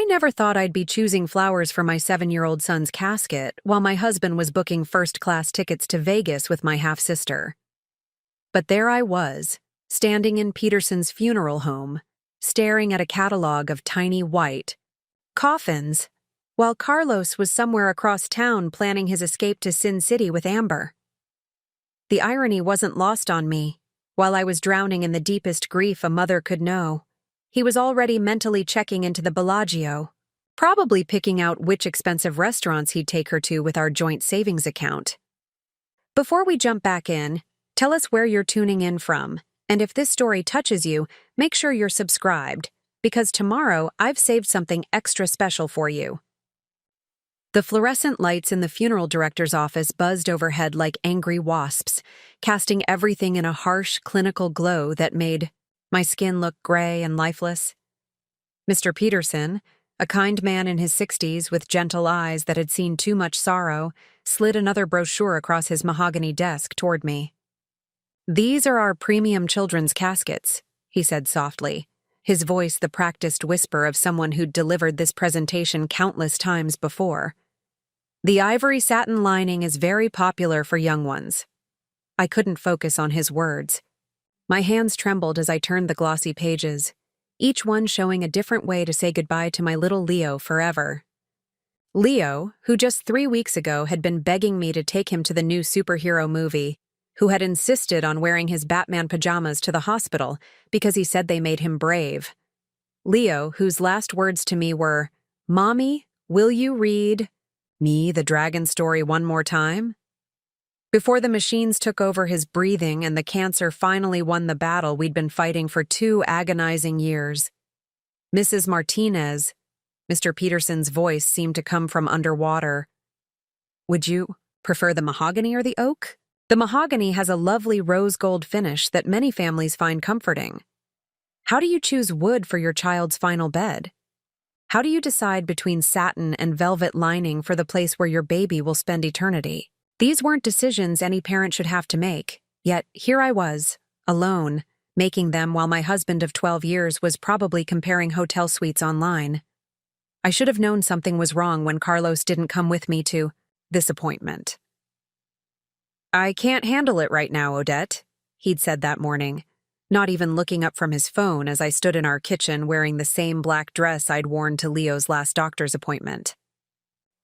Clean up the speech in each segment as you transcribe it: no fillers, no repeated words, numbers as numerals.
I never thought I'd be choosing flowers for my 7-year-old son's casket while my husband was booking first-class tickets to Vegas with my half-sister. But there I was, standing in Peterson's funeral home, staring at a catalog of tiny white coffins, while Carlos was somewhere across town planning his escape to Sin City with Amber. The irony wasn't lost on me. While I was drowning in the deepest grief a mother could know, he was already mentally checking into the Bellagio, probably picking out which expensive restaurants he'd take her to with our joint savings account. Before we jump back in, tell us where you're tuning in from, and if this story touches you, make sure you're subscribed, because tomorrow I've saved something extra special for you. The fluorescent lights in the funeral director's office buzzed overhead like angry wasps, casting everything in a harsh, clinical glow that made my skin look gray and lifeless. Mr. Peterson, a kind man in his 60s with gentle eyes that had seen too much sorrow, slid another brochure across his mahogany desk toward me. "These are our premium children's caskets," he said softly, his voice the practiced whisper of someone who'd delivered this presentation countless times before. "The ivory satin lining is very popular for young ones." I couldn't focus on his words. My hands trembled as I turned the glossy pages, each one showing a different way to say goodbye to my little Leo forever. Leo, who just 3 weeks ago had been begging me to take him to the new superhero movie, who had insisted on wearing his Batman pajamas to the hospital because he said they made him brave. Leo, whose last words to me were, "Mommy, will you read me the dragon story one more time?" Before the machines took over his breathing and the cancer finally won the battle we'd been fighting for 2 agonizing years. "Mrs. Martinez," Mr. Peterson's voice seemed to come from underwater. "Would you prefer the mahogany or the oak? The mahogany has a lovely rose gold finish that many families find comforting. How do you choose wood for your child's final bed? How do you decide between satin and velvet lining for the place where your baby will spend eternity?" These weren't decisions any parent should have to make, yet here I was, alone, making them while my husband of 12 years was probably comparing hotel suites online. I should have known something was wrong when Carlos didn't come with me to this appointment. "I can't handle it right now, Odette," he'd said that morning, not even looking up from his phone as I stood in our kitchen wearing the same black dress I'd worn to Leo's last doctor's appointment.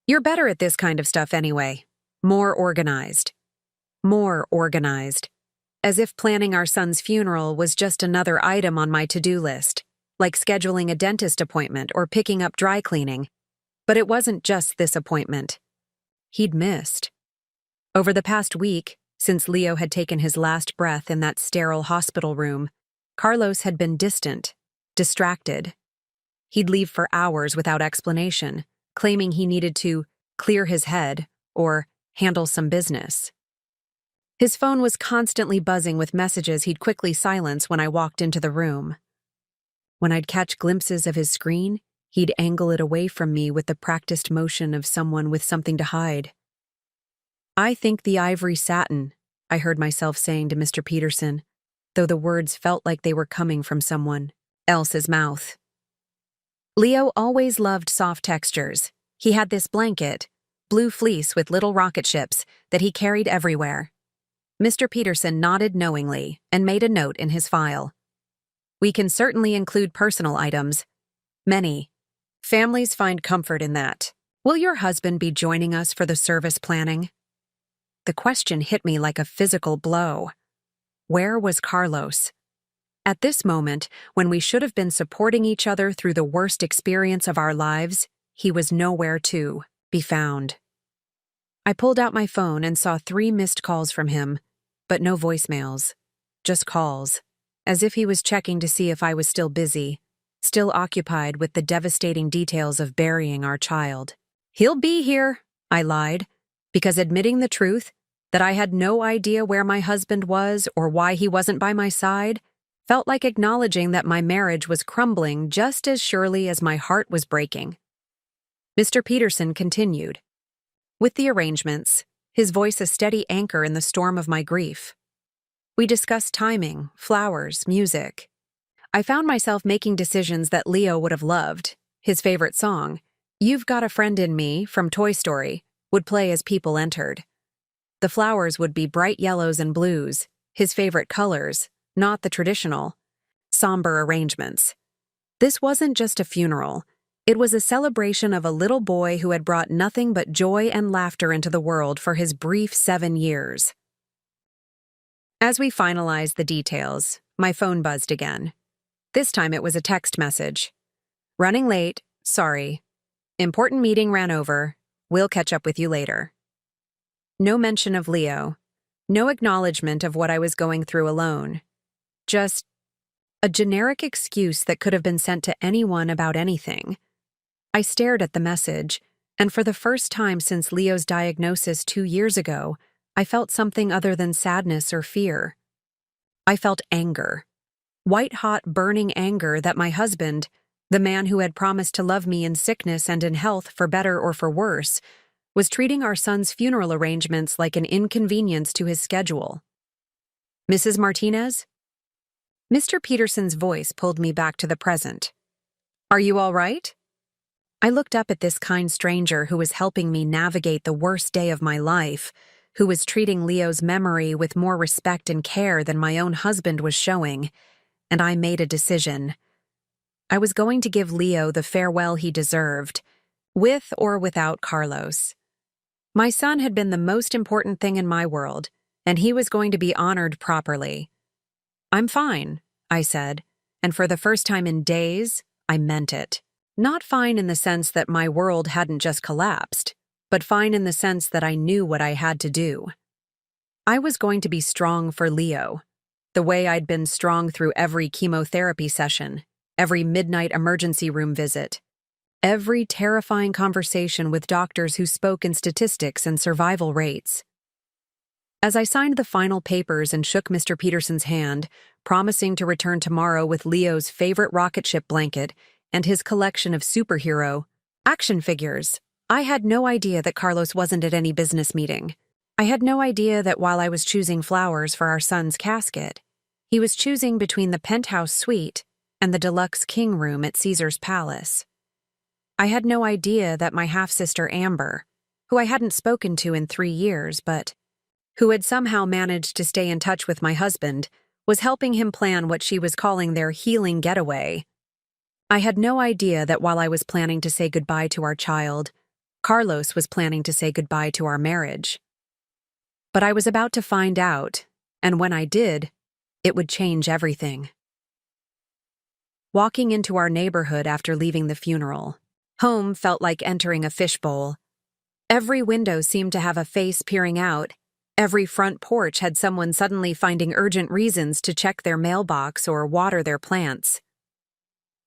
"You're better at this kind of stuff anyway. More organized. More organized. As if planning our son's funeral was just another item on my to-do list, like scheduling a dentist appointment or picking up dry cleaning. But it wasn't just this appointment. He'd missed. Over the past week, since Leo had taken his last breath in that sterile hospital room, Carlos had been distant, distracted. He'd leave for hours without explanation, claiming he needed to clear his head or handle some business. His phone was constantly buzzing with messages he'd quickly silence when I walked into the room. When I'd catch glimpses of his screen, he'd angle it away from me with the practiced motion of someone with something to hide. "I think the ivory satin," I heard myself saying to Mr. Peterson, though the words felt like they were coming from someone else's mouth. Leo always loved soft textures. He had this blanket, blue fleece with little rocket ships, that he carried everywhere. Mr. Peterson nodded knowingly and made a note in his file. "We can certainly include personal items. Many families find comfort in that. Will your husband be joining us for the service planning?" The question hit me like a physical blow. Where was Carlos? At this moment, when we should have been supporting each other through the worst experience of our lives, he was nowhere to be found. I pulled out my phone and saw 3 missed calls from him, but no voicemails, just calls, as if he was checking to see if I was still busy, still occupied with the devastating details of burying our child. "He'll be here," I lied, because admitting the truth, that I had no idea where my husband was or why he wasn't by my side, felt like acknowledging that my marriage was crumbling just as surely as my heart was breaking. Mr. Peterson continued, with the arrangements, his voice a steady anchor in the storm of my grief. We discussed timing, flowers, music. I found myself making decisions that Leo would have loved, his favorite song, "You've Got a Friend in Me" from Toy Story, would play as people entered. The flowers would be bright yellows and blues, his favorite colors, not the traditional, somber arrangements. This wasn't just a funeral. It was a celebration of a little boy who had brought nothing but joy and laughter into the world for his brief 7 years. As we finalized the details, my phone buzzed again. This time it was a text message. "Running late, sorry. Important meeting ran over. We'll catch up with you later." No mention of Leo. No acknowledgement of what I was going through alone. Just a generic excuse that could have been sent to anyone about anything. I stared at the message, and for the first time since Leo's diagnosis 2 years ago, I felt something other than sadness or fear. I felt anger. White-hot, burning anger that my husband, the man who had promised to love me in sickness and in health for better or for worse, was treating our son's funeral arrangements like an inconvenience to his schedule. "Mrs. Martinez?" Mr. Peterson's voice pulled me back to the present. "Are you all right?" I looked up at this kind stranger who was helping me navigate the worst day of my life, who was treating Leo's memory with more respect and care than my own husband was showing, and I made a decision. I was going to give Leo the farewell he deserved, with or without Carlos. My son had been the most important thing in my world, and he was going to be honored properly. "I'm fine," I said, and for the first time in days, I meant it. Not fine in the sense that my world hadn't just collapsed, but fine in the sense that I knew what I had to do. I was going to be strong for Leo, the way I'd been strong through every chemotherapy session, every midnight emergency room visit, every terrifying conversation with doctors who spoke in statistics and survival rates. As I signed the final papers and shook Mr. Peterson's hand, promising to return tomorrow with Leo's favorite rocket ship blanket and his collection of superhero action figures, I had no idea that Carlos wasn't at any business meeting. I had no idea that while I was choosing flowers for our son's casket, he was choosing between the penthouse suite and the deluxe king room at Caesar's Palace. I had no idea that my half-sister Amber, who I hadn't spoken to in 3 years but who had somehow managed to stay in touch with my husband, was helping him plan what she was calling their healing getaway. I had no idea that while I was planning to say goodbye to our child, Carlos was planning to say goodbye to our marriage. But I was about to find out, and when I did, it would change everything. Walking into our neighborhood after leaving the funeral, home felt like entering a fishbowl. Every window seemed to have a face peering out. Every front porch had someone suddenly finding urgent reasons to check their mailbox or water their plants.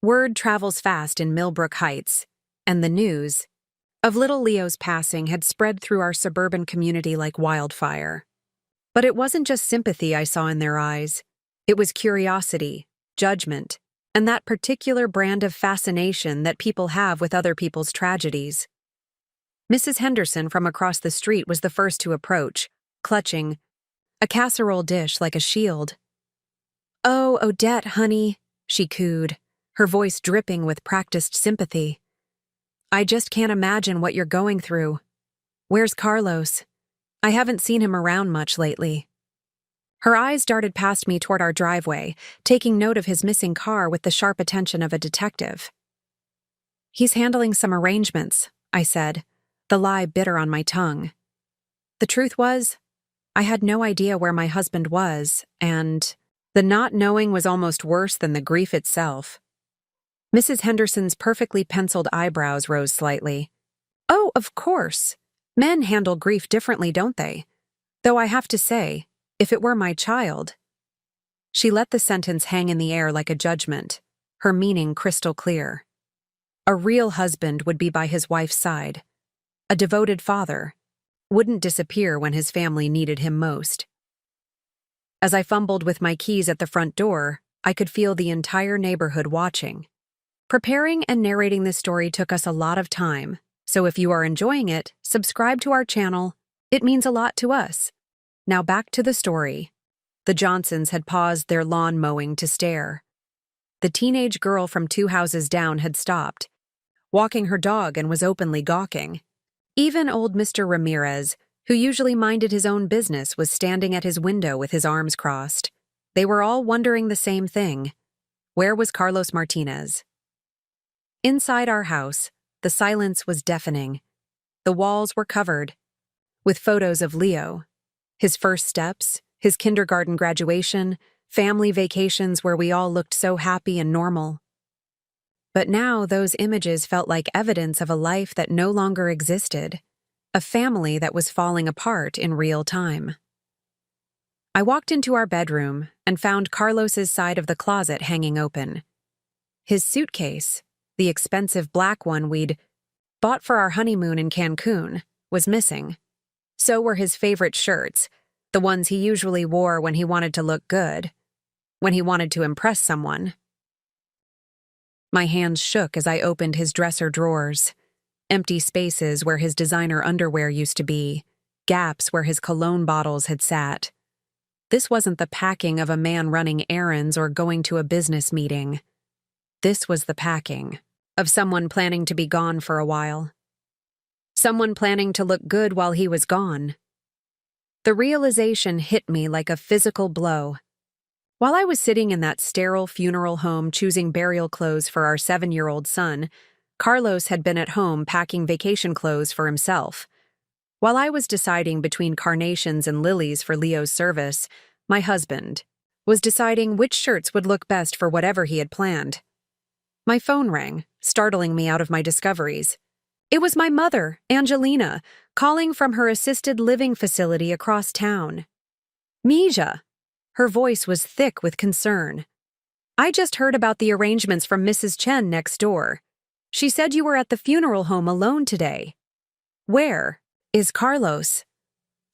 Word travels fast in Millbrook Heights, and the news of little Leo's passing had spread through our suburban community like wildfire. But it wasn't just sympathy I saw in their eyes. It was curiosity, judgment, and that particular brand of fascination that people have with other people's tragedies. Mrs. Henderson from across the street was the first to approach, clutching a casserole dish like a shield. "Oh, Odette, honey," she cooed, her voice dripping with practiced sympathy. "I just can't imagine what you're going through. Where's Carlos? I haven't seen him around much lately." Her eyes darted past me toward our driveway, taking note of his missing car with the sharp attention of a detective. "He's handling some arrangements," I said, the lie bitter on my tongue. The truth was, I had no idea where my husband was, and the not knowing was almost worse than the grief itself. Mrs. Henderson's perfectly penciled eyebrows rose slightly. "Oh, of course. Men handle grief differently, don't they? Though I have to say, if it were my child—" She let the sentence hang in the air like a judgment, her meaning crystal clear. A real husband would be by his wife's side. A devoted father wouldn't disappear when his family needed him most. As I fumbled with my keys at the front door, I could feel the entire neighborhood watching. Preparing and narrating this story took us a lot of time, so if you are enjoying it, subscribe to our channel. It means a lot to us. Now back to the story. The Johnsons had paused their lawn mowing to stare. The teenage girl from 2 houses down had stopped, walking her dog and was openly gawking. Even old Mr. Ramirez, who usually minded his own business, was standing at his window with his arms crossed. They were all wondering the same thing. Where was Carlos Martinez? Inside our house, the silence was deafening. The walls were covered with photos of Leo, his first steps, his kindergarten graduation, family vacations where we all looked so happy and normal. But now those images felt like evidence of a life that no longer existed, a family that was falling apart in real time. I walked into our bedroom and found Carlos's side of the closet hanging open. His suitcase, the expensive black one we'd bought for our honeymoon in Cancun, was missing. So were his favorite shirts, the ones he usually wore when he wanted to look good, when he wanted to impress someone. My hands shook as I opened his dresser drawers, empty spaces where his designer underwear used to be, gaps where his cologne bottles had sat. This wasn't the packing of a man running errands or going to a business meeting. This was the packing of someone planning to be gone for a while. Someone planning to look good while he was gone. The realization hit me like a physical blow. While I was sitting in that sterile funeral home choosing burial clothes for our 7-year-old son, Carlos had been at home packing vacation clothes for himself. While I was deciding between carnations and lilies for Leo's service, my husband was deciding which shirts would look best for whatever he had planned. My phone rang, startling me out of my discoveries. It was my mother, Angelina, calling from her assisted living facility across town. Misha. Her voice was thick with concern. I just heard about the arrangements from Mrs. Chen next door. She said you were at the funeral home alone today. Where is Carlos?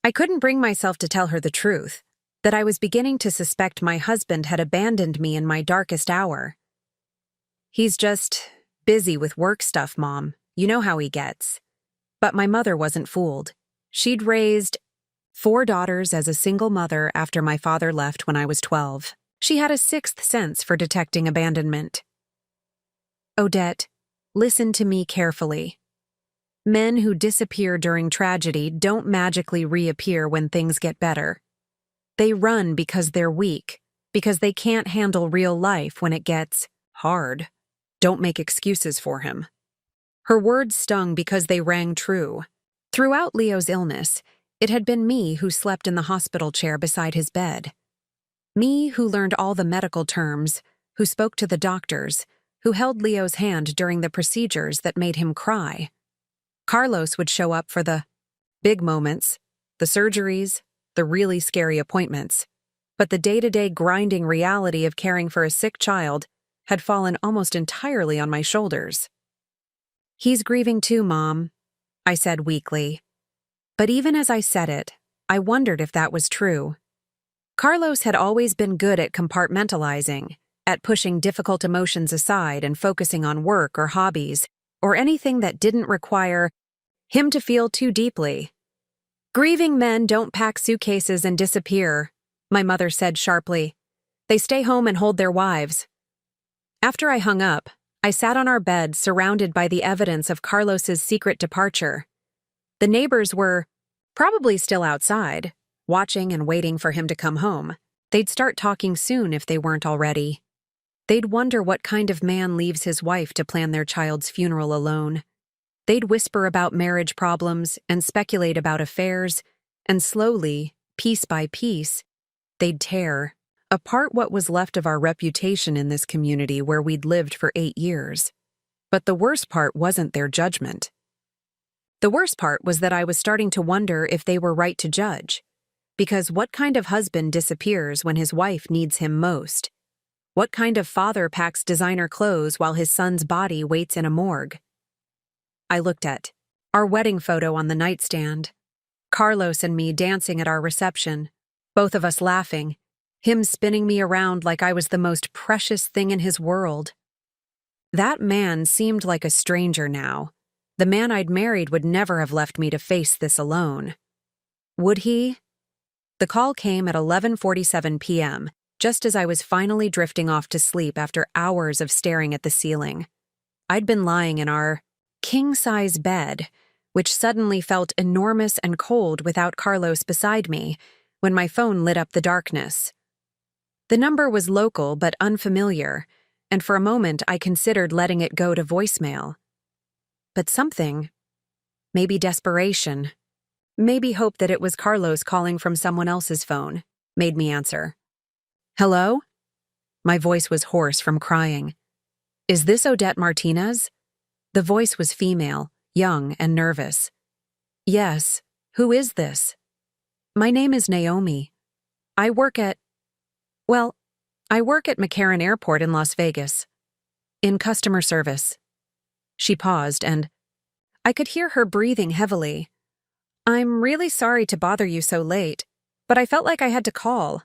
I couldn't bring myself to tell her the truth, that I was beginning to suspect my husband had abandoned me in my darkest hour. He's just busy with work stuff, Mom. You know how he gets. But my mother wasn't fooled. She'd raised 4 daughters as a single mother after my father left when I was 12. She had a 6th sense for detecting abandonment. Odette, listen to me carefully. Men who disappear during tragedy don't magically reappear when things get better. They run because they're weak, because they can't handle real life when it gets hard. Don't make excuses for him. Her words stung because they rang true. Throughout Leo's illness, it had been me who slept in the hospital chair beside his bed. Me who learned all the medical terms, who spoke to the doctors, who held Leo's hand during the procedures that made him cry. Carlos would show up for the big moments, the surgeries, the really scary appointments. But the day-to-day grinding reality of caring for a sick child had fallen almost entirely on my shoulders. He's grieving too, Mom, I said weakly. But even as I said it, I wondered if that was true. Carlos had always been good at compartmentalizing, at pushing difficult emotions aside and focusing on work or hobbies, or anything that didn't require him to feel too deeply. Grieving men don't pack suitcases and disappear, my mother said sharply. They stay home and hold their wives. After I hung up, I sat on our bed surrounded by the evidence of Carlos's secret departure. The neighbors were probably still outside, watching and waiting for him to come home. They'd start talking soon if they weren't already. They'd wonder what kind of man leaves his wife to plan their child's funeral alone. They'd whisper about marriage problems and speculate about affairs, and slowly, piece by piece, they'd tear apart what was left of our reputation in this community where we'd lived for 8 years. But the worst part wasn't their judgment. The worst part was that I was starting to wonder if they were right to judge. Because what kind of husband disappears when his wife needs him most? What kind of father packs designer clothes while his son's body waits in a morgue? I looked at our wedding photo on the nightstand. Carlos and me dancing at our reception, both of us laughing, him spinning me around like I was the most precious thing in his world. That man seemed like a stranger now. The man I'd married would never have left me to face this alone. Would he? The call came at 11:47 p.m., just as I was finally drifting off to sleep after hours of staring at the ceiling. I'd been lying in our king-size bed, which suddenly felt enormous and cold without Carlos beside me when my phone lit up the darkness. The number was local but unfamiliar, and for a moment I considered letting it go to voicemail. But something, maybe desperation, maybe hope that it was Carlos calling from someone else's phone, made me answer. "Hello?" My voice was hoarse from crying. "Is this Odette Martinez?" The voice was female, young and nervous. "Yes. Who is this?" "My name is Naomi. I work at McCarran Airport in Las Vegas. In customer service." She paused, and I could hear her breathing heavily. "I'm really sorry to bother you so late, but I felt like I had to call.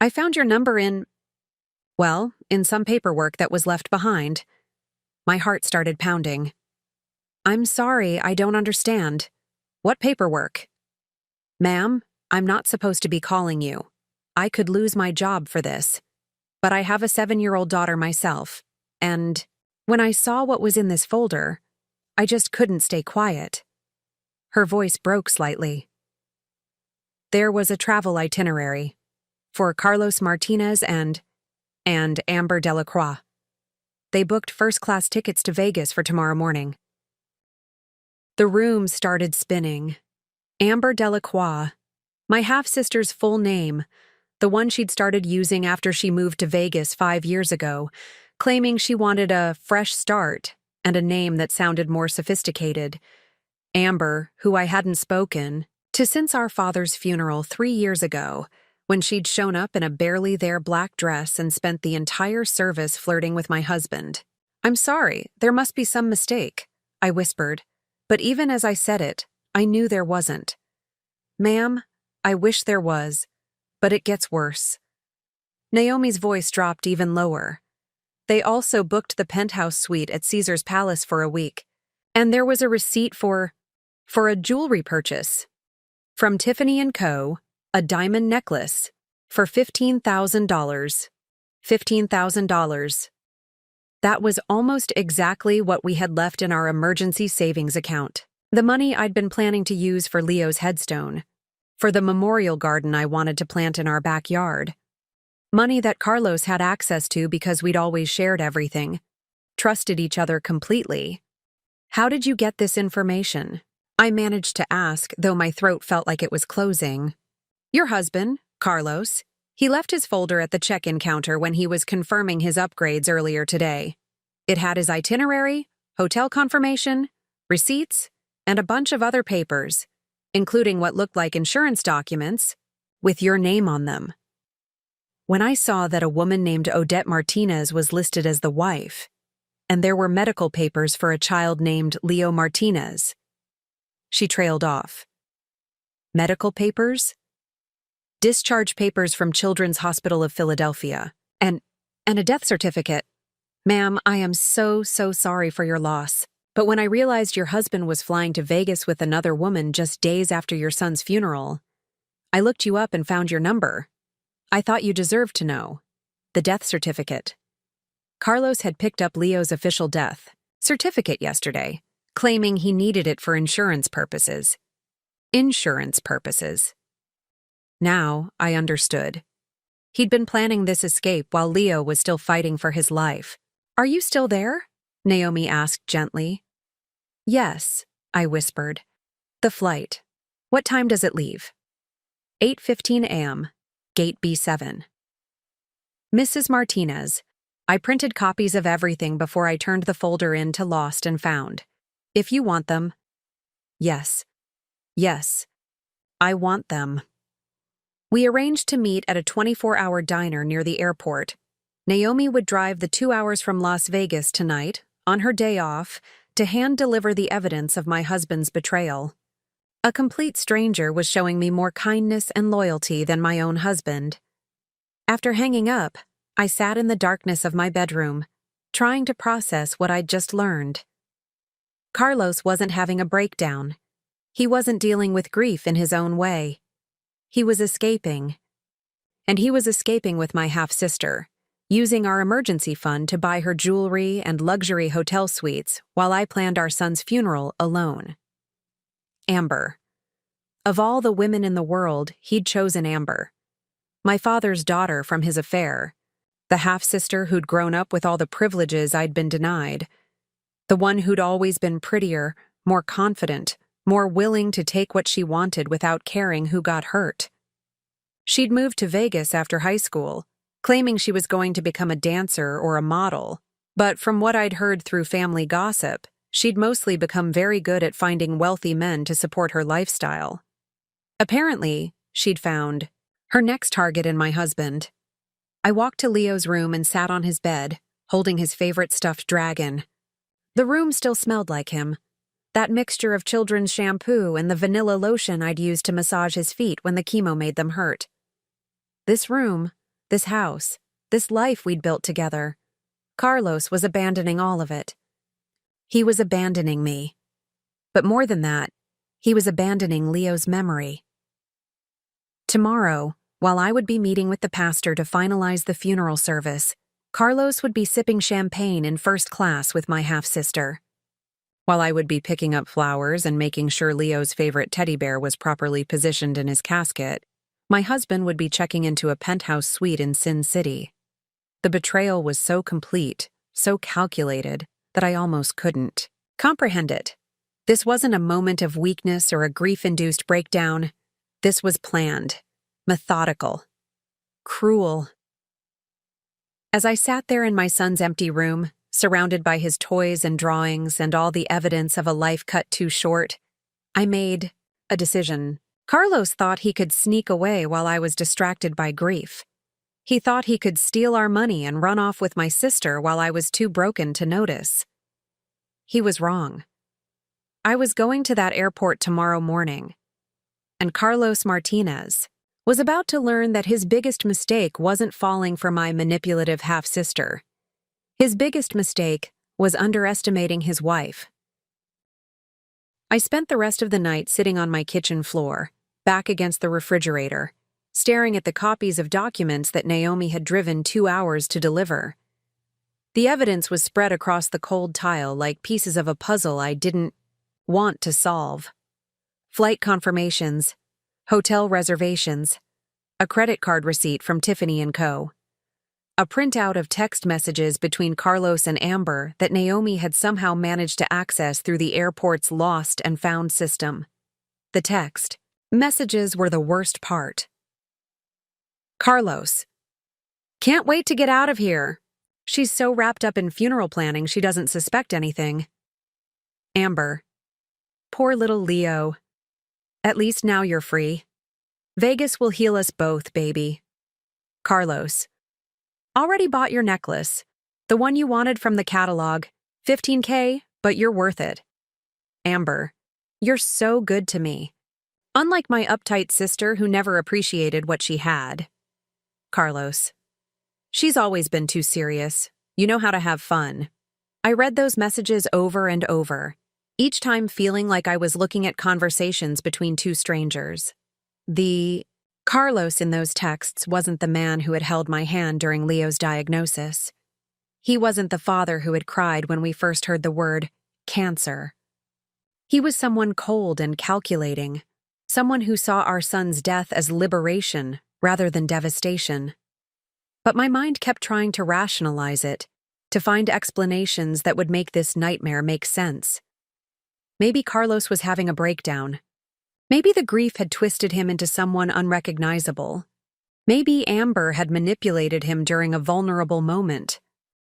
I found your number in some paperwork that was left behind." My heart started pounding. "I'm sorry, I don't understand. What paperwork?" "Ma'am, I'm not supposed to be calling you. I could lose my job for this. But I have a 7-year-old daughter myself, and when I saw what was in this folder, I just couldn't stay quiet." Her voice broke slightly. There was a travel itinerary for Carlos Martinez and Amber Delacroix. They booked first-class tickets to Vegas for tomorrow morning. The room started spinning. Amber Delacroix, my half-sister's full name, the one she'd started using after she moved to Vegas 5 years ago, claiming she wanted a fresh start and a name that sounded more sophisticated. Amber, who I hadn't spoken to since our father's funeral 3 years ago, when she'd shown up in a barely-there black dress and spent the entire service flirting with my husband. "I'm sorry, there must be some mistake," I whispered, but even as I said it, I knew there wasn't. "Ma'am, I wish there was, but it gets worse." Naomi's voice dropped even lower. "They also booked the penthouse suite at Caesar's Palace for a week, and there was a receipt for a jewelry purchase. From Tiffany & Co., a diamond necklace for $15,000. $15,000. That was almost exactly what we had left in our emergency savings account. The money I'd been planning to use for Leo's headstone, for the memorial garden I wanted to plant in our backyard. Money that Carlos had access to because we'd always shared everything, trusted each other completely. "How did you get this information?" I managed to ask, though my throat felt like it was closing. "Your husband, Carlos. He left his folder at the check-in counter when he was confirming his upgrades earlier today. It had his itinerary, hotel confirmation, receipts, and a bunch of other papers, including what looked like insurance documents, with your name on them." When I saw that a woman named Odette Martinez was listed as the wife, and there were medical papers for a child named Leo Martinez, she trailed off. "Medical papers? Discharge papers from Children's Hospital of Philadelphia, and a death certificate. Ma'am, I am so sorry for your loss. But when I realized your husband was flying to Vegas with another woman just days after your son's funeral, I looked you up and found your number. I thought you deserved to know. The death certificate." Carlos had picked up Leo's official death certificate yesterday, claiming he needed it for insurance purposes. Insurance purposes. Now I understood. He'd been planning this escape while Leo was still fighting for his life. "Are you still there?" Naomi asked gently. "Yes," I whispered. "The flight. What time does it leave?" 8:15 a.m., Gate B7. "Mrs. Martinez, I printed copies of everything before I turned the folder in to Lost and Found. If you want them." Yes, I want them." We arranged to meet at a 24-hour diner near the airport. Naomi would drive the 2 hours from Las Vegas tonight, on her day off, to hand-deliver the evidence of my husband's betrayal. A complete stranger was showing me more kindness and loyalty than my own husband. After hanging up, I sat in the darkness of my bedroom, trying to process what I'd just learned. Carlos wasn't having a breakdown. He wasn't dealing with grief in his own way. He was escaping. And he was escaping with my half-sister, using our emergency fund to buy her jewelry and luxury hotel suites while I planned our son's funeral alone. Amber. Of all the women in the world, he'd chosen Amber. My father's daughter from his affair, the half-sister who'd grown up with all the privileges I'd been denied, the one who'd always been prettier, more confident, more willing to take what she wanted without caring who got hurt. She'd moved to Vegas after high school, claiming she was going to become a dancer or a model, but from what I'd heard through family gossip, she'd mostly become very good at finding wealthy men to support her lifestyle. Apparently, she'd found her next target in my husband. I walked to Leo's room and sat on his bed, holding his favorite stuffed dragon. The room still smelled like him. That mixture of children's shampoo and the vanilla lotion I'd used to massage his feet when the chemo made them hurt. This room, this house, this life we'd built together. Carlos was abandoning all of it. He was abandoning me. But more than that, he was abandoning Leo's memory. Tomorrow, while I would be meeting with the pastor to finalize the funeral service, Carlos would be sipping champagne in first class with my half-sister. While I would be picking up flowers and making sure Leo's favorite teddy bear was properly positioned in his casket, my husband would be checking into a penthouse suite in Sin City. The betrayal was so complete, so calculated, that I almost couldn't comprehend it. This wasn't a moment of weakness or a grief-induced breakdown. This was planned, methodical, cruel. As I sat there in my son's empty room, surrounded by his toys and drawings and all the evidence of a life cut too short, I made a decision. Carlos thought he could sneak away while I was distracted by grief. He thought he could steal our money and run off with my sister while I was too broken to notice. He was wrong. I was going to that airport tomorrow morning, and Carlos Martinez was about to learn that his biggest mistake wasn't falling for my manipulative half-sister. His biggest mistake was underestimating his wife. I spent the rest of the night sitting on my kitchen floor, back against the refrigerator, staring at the copies of documents that Naomi had driven 2 hours to deliver. The evidence was spread across the cold tile like pieces of a puzzle I didn't want to solve. Flight confirmations, hotel reservations, a credit card receipt from Tiffany & Co., a printout of text messages between Carlos and Amber that Naomi had somehow managed to access through the airport's lost and found system. The text messages were the worst part. Carlos. Can't wait to get out of here. She's so wrapped up in funeral planning she doesn't suspect anything. Amber. Poor little Leo. At least now you're free. Vegas will heal us both, baby. Carlos. Already bought your necklace. The one you wanted from the catalog. $15K, but you're worth it. Amber. You're so good to me. Unlike my uptight sister who never appreciated what she had. Carlos. She's always been too serious. You know how to have fun. I read those messages over and over, each time feeling like I was looking at conversations between two strangers. The Carlos in those texts wasn't the man who had held my hand during Leo's diagnosis. He wasn't the father who had cried when we first heard the word cancer. He was someone cold and calculating, someone who saw our son's death as liberation rather than devastation. But my mind kept trying to rationalize it, to find explanations that would make this nightmare make sense. Maybe Carlos was having a breakdown. Maybe the grief had twisted him into someone unrecognizable. Maybe Amber had manipulated him during a vulnerable moment,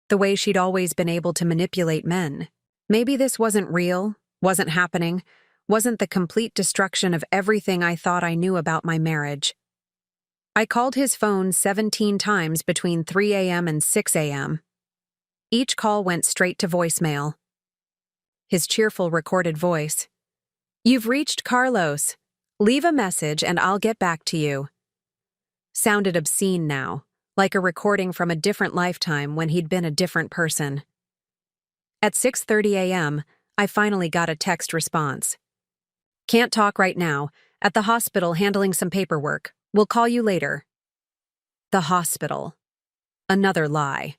the way she'd always been able to manipulate men. Maybe this wasn't real, wasn't happening, wasn't the complete destruction of everything I thought I knew about my marriage. I called his phone 17 times between 3 a.m. and 6 a.m. Each call went straight to voicemail. His cheerful recorded voice. You've reached Carlos. Leave a message and I'll get back to you. Sounded obscene now, like a recording from a different lifetime when he'd been a different person. At 6:30 a.m., I finally got a text response. Can't talk right now. At the hospital handling some paperwork. We'll call you later. The hospital. Another lie.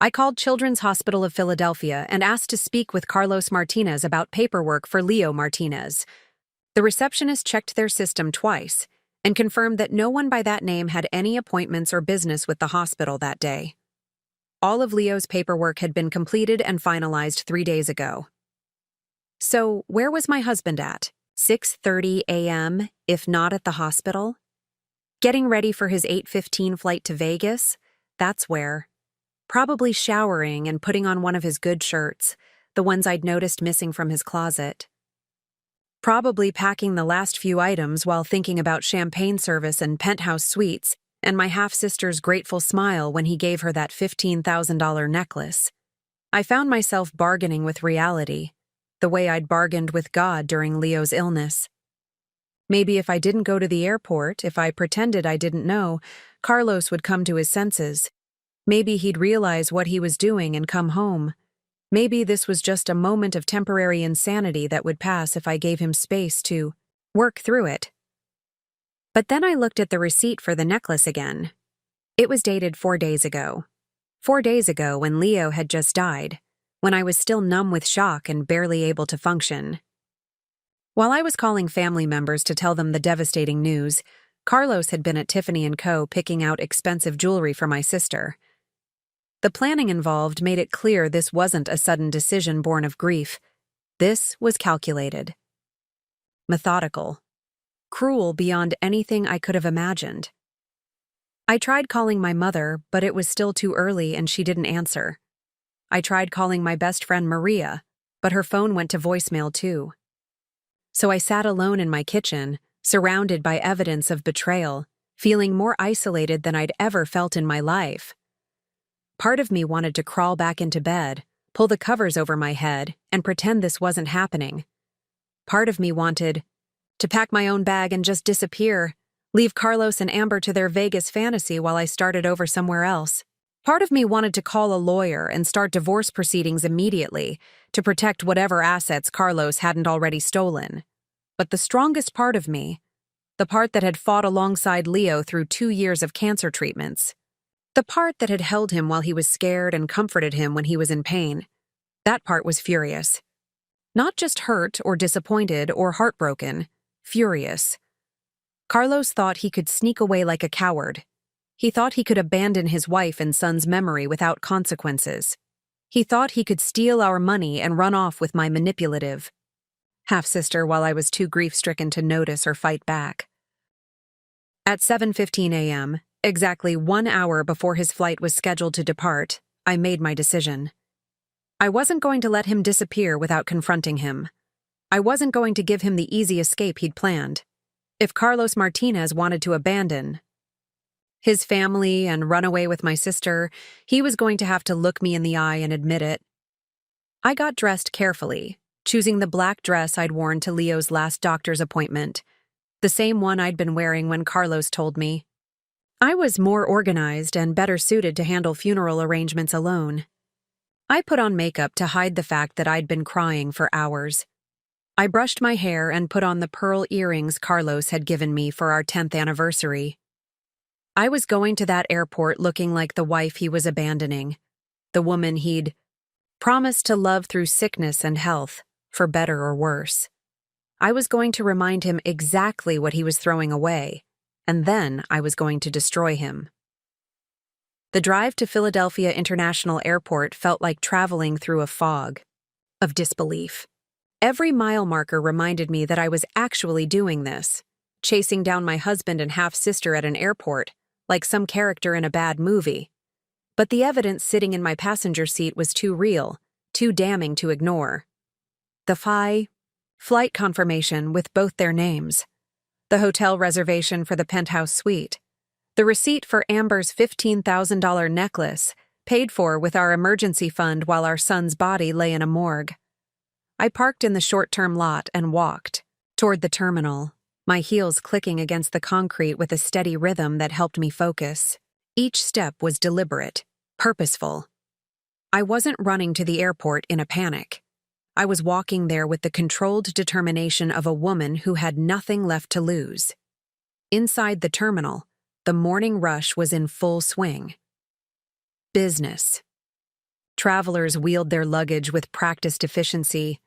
I called Children's Hospital of Philadelphia and asked to speak with Carlos Martinez about paperwork for Leo Martinez. The receptionist checked their system twice and confirmed that no one by that name had any appointments or business with the hospital that day. All of Leo's paperwork had been completed and finalized 3 days ago. So, where was my husband at? 6:30 a.m., if not at the hospital? Getting ready for his 8:15 flight to Vegas? That's where. Probably showering and putting on one of his good shirts, the ones I'd noticed missing from his closet. Probably packing the last few items while thinking about champagne service and penthouse suites and my half-sister's grateful smile when he gave her that $15,000 necklace. I found myself bargaining with reality, the way I'd bargained with God during Leo's illness. Maybe if I didn't go to the airport, if I pretended I didn't know, Carlos would come to his senses. Maybe he'd realize what he was doing and come home. Maybe this was just a moment of temporary insanity that would pass if I gave him space to work through it. But then I looked at the receipt for the necklace again. It was dated 4 days ago. 4 days ago when Leo had just died, when I was still numb with shock and barely able to function. While I was calling family members to tell them the devastating news, Carlos had been at Tiffany & Co. picking out expensive jewelry for my sister. The planning involved made it clear this wasn't a sudden decision born of grief. This was calculated. Methodical. Cruel beyond anything I could have imagined. I tried calling my mother, but it was still too early and she didn't answer. I tried calling my best friend Maria, but her phone went to voicemail too. So I sat alone in my kitchen, surrounded by evidence of betrayal, feeling more isolated than I'd ever felt in my life. Part of me wanted to crawl back into bed, pull the covers over my head, and pretend this wasn't happening. Part of me wanted to pack my own bag and just disappear, leave Carlos and Amber to their Vegas fantasy while I started over somewhere else. Part of me wanted to call a lawyer and start divorce proceedings immediately to protect whatever assets Carlos hadn't already stolen. But the strongest part of me, the part that had fought alongside Leo through 2 years of cancer treatments, the part that had held him while he was scared and comforted him when he was in pain, that part was furious. Not just hurt or disappointed or heartbroken, furious. Carlos thought he could sneak away like a coward. He thought he could abandon his wife and son's memory without consequences. He thought he could steal our money and run off with my manipulative half-sister while I was too grief-stricken to notice or fight back. At 7:15 a.m., exactly 1 hour before his flight was scheduled to depart, I made my decision. I wasn't going to let him disappear without confronting him. I wasn't going to give him the easy escape he'd planned. If Carlos Martinez wanted to abandon his family and run away with my sister, he was going to have to look me in the eye and admit it. I got dressed carefully, choosing the black dress I'd worn to Leo's last doctor's appointment, the same one I'd been wearing when Carlos told me. I was more organized and better suited to handle funeral arrangements alone. I put on makeup to hide the fact that I'd been crying for hours. I brushed my hair and put on the pearl earrings Carlos had given me for our 10th anniversary. I was going to that airport looking like the wife he was abandoning, the woman he'd promised to love through sickness and health, for better or worse. I was going to remind him exactly what he was throwing away, and then I was going to destroy him. The drive to Philadelphia International Airport felt like traveling through a fog of disbelief. Every mile marker reminded me that I was actually doing this, chasing down my husband and half-sister at an airport, like some character in a bad movie. But the evidence sitting in my passenger seat was too real, too damning to ignore. The flight confirmation with both their names, the hotel reservation for the penthouse suite, the receipt for Amber's $15,000 necklace, paid for with our emergency fund while our son's body lay in a morgue. I parked in the short-term lot and walked toward the terminal, my heels clicking against the concrete with a steady rhythm that helped me focus. Each step was deliberate, purposeful. I wasn't running to the airport in a panic. I was walking there with the controlled determination of a woman who had nothing left to lose. Inside the terminal, the morning rush was in full swing. Business. Travelers wheeled their luggage with practiced efficiency.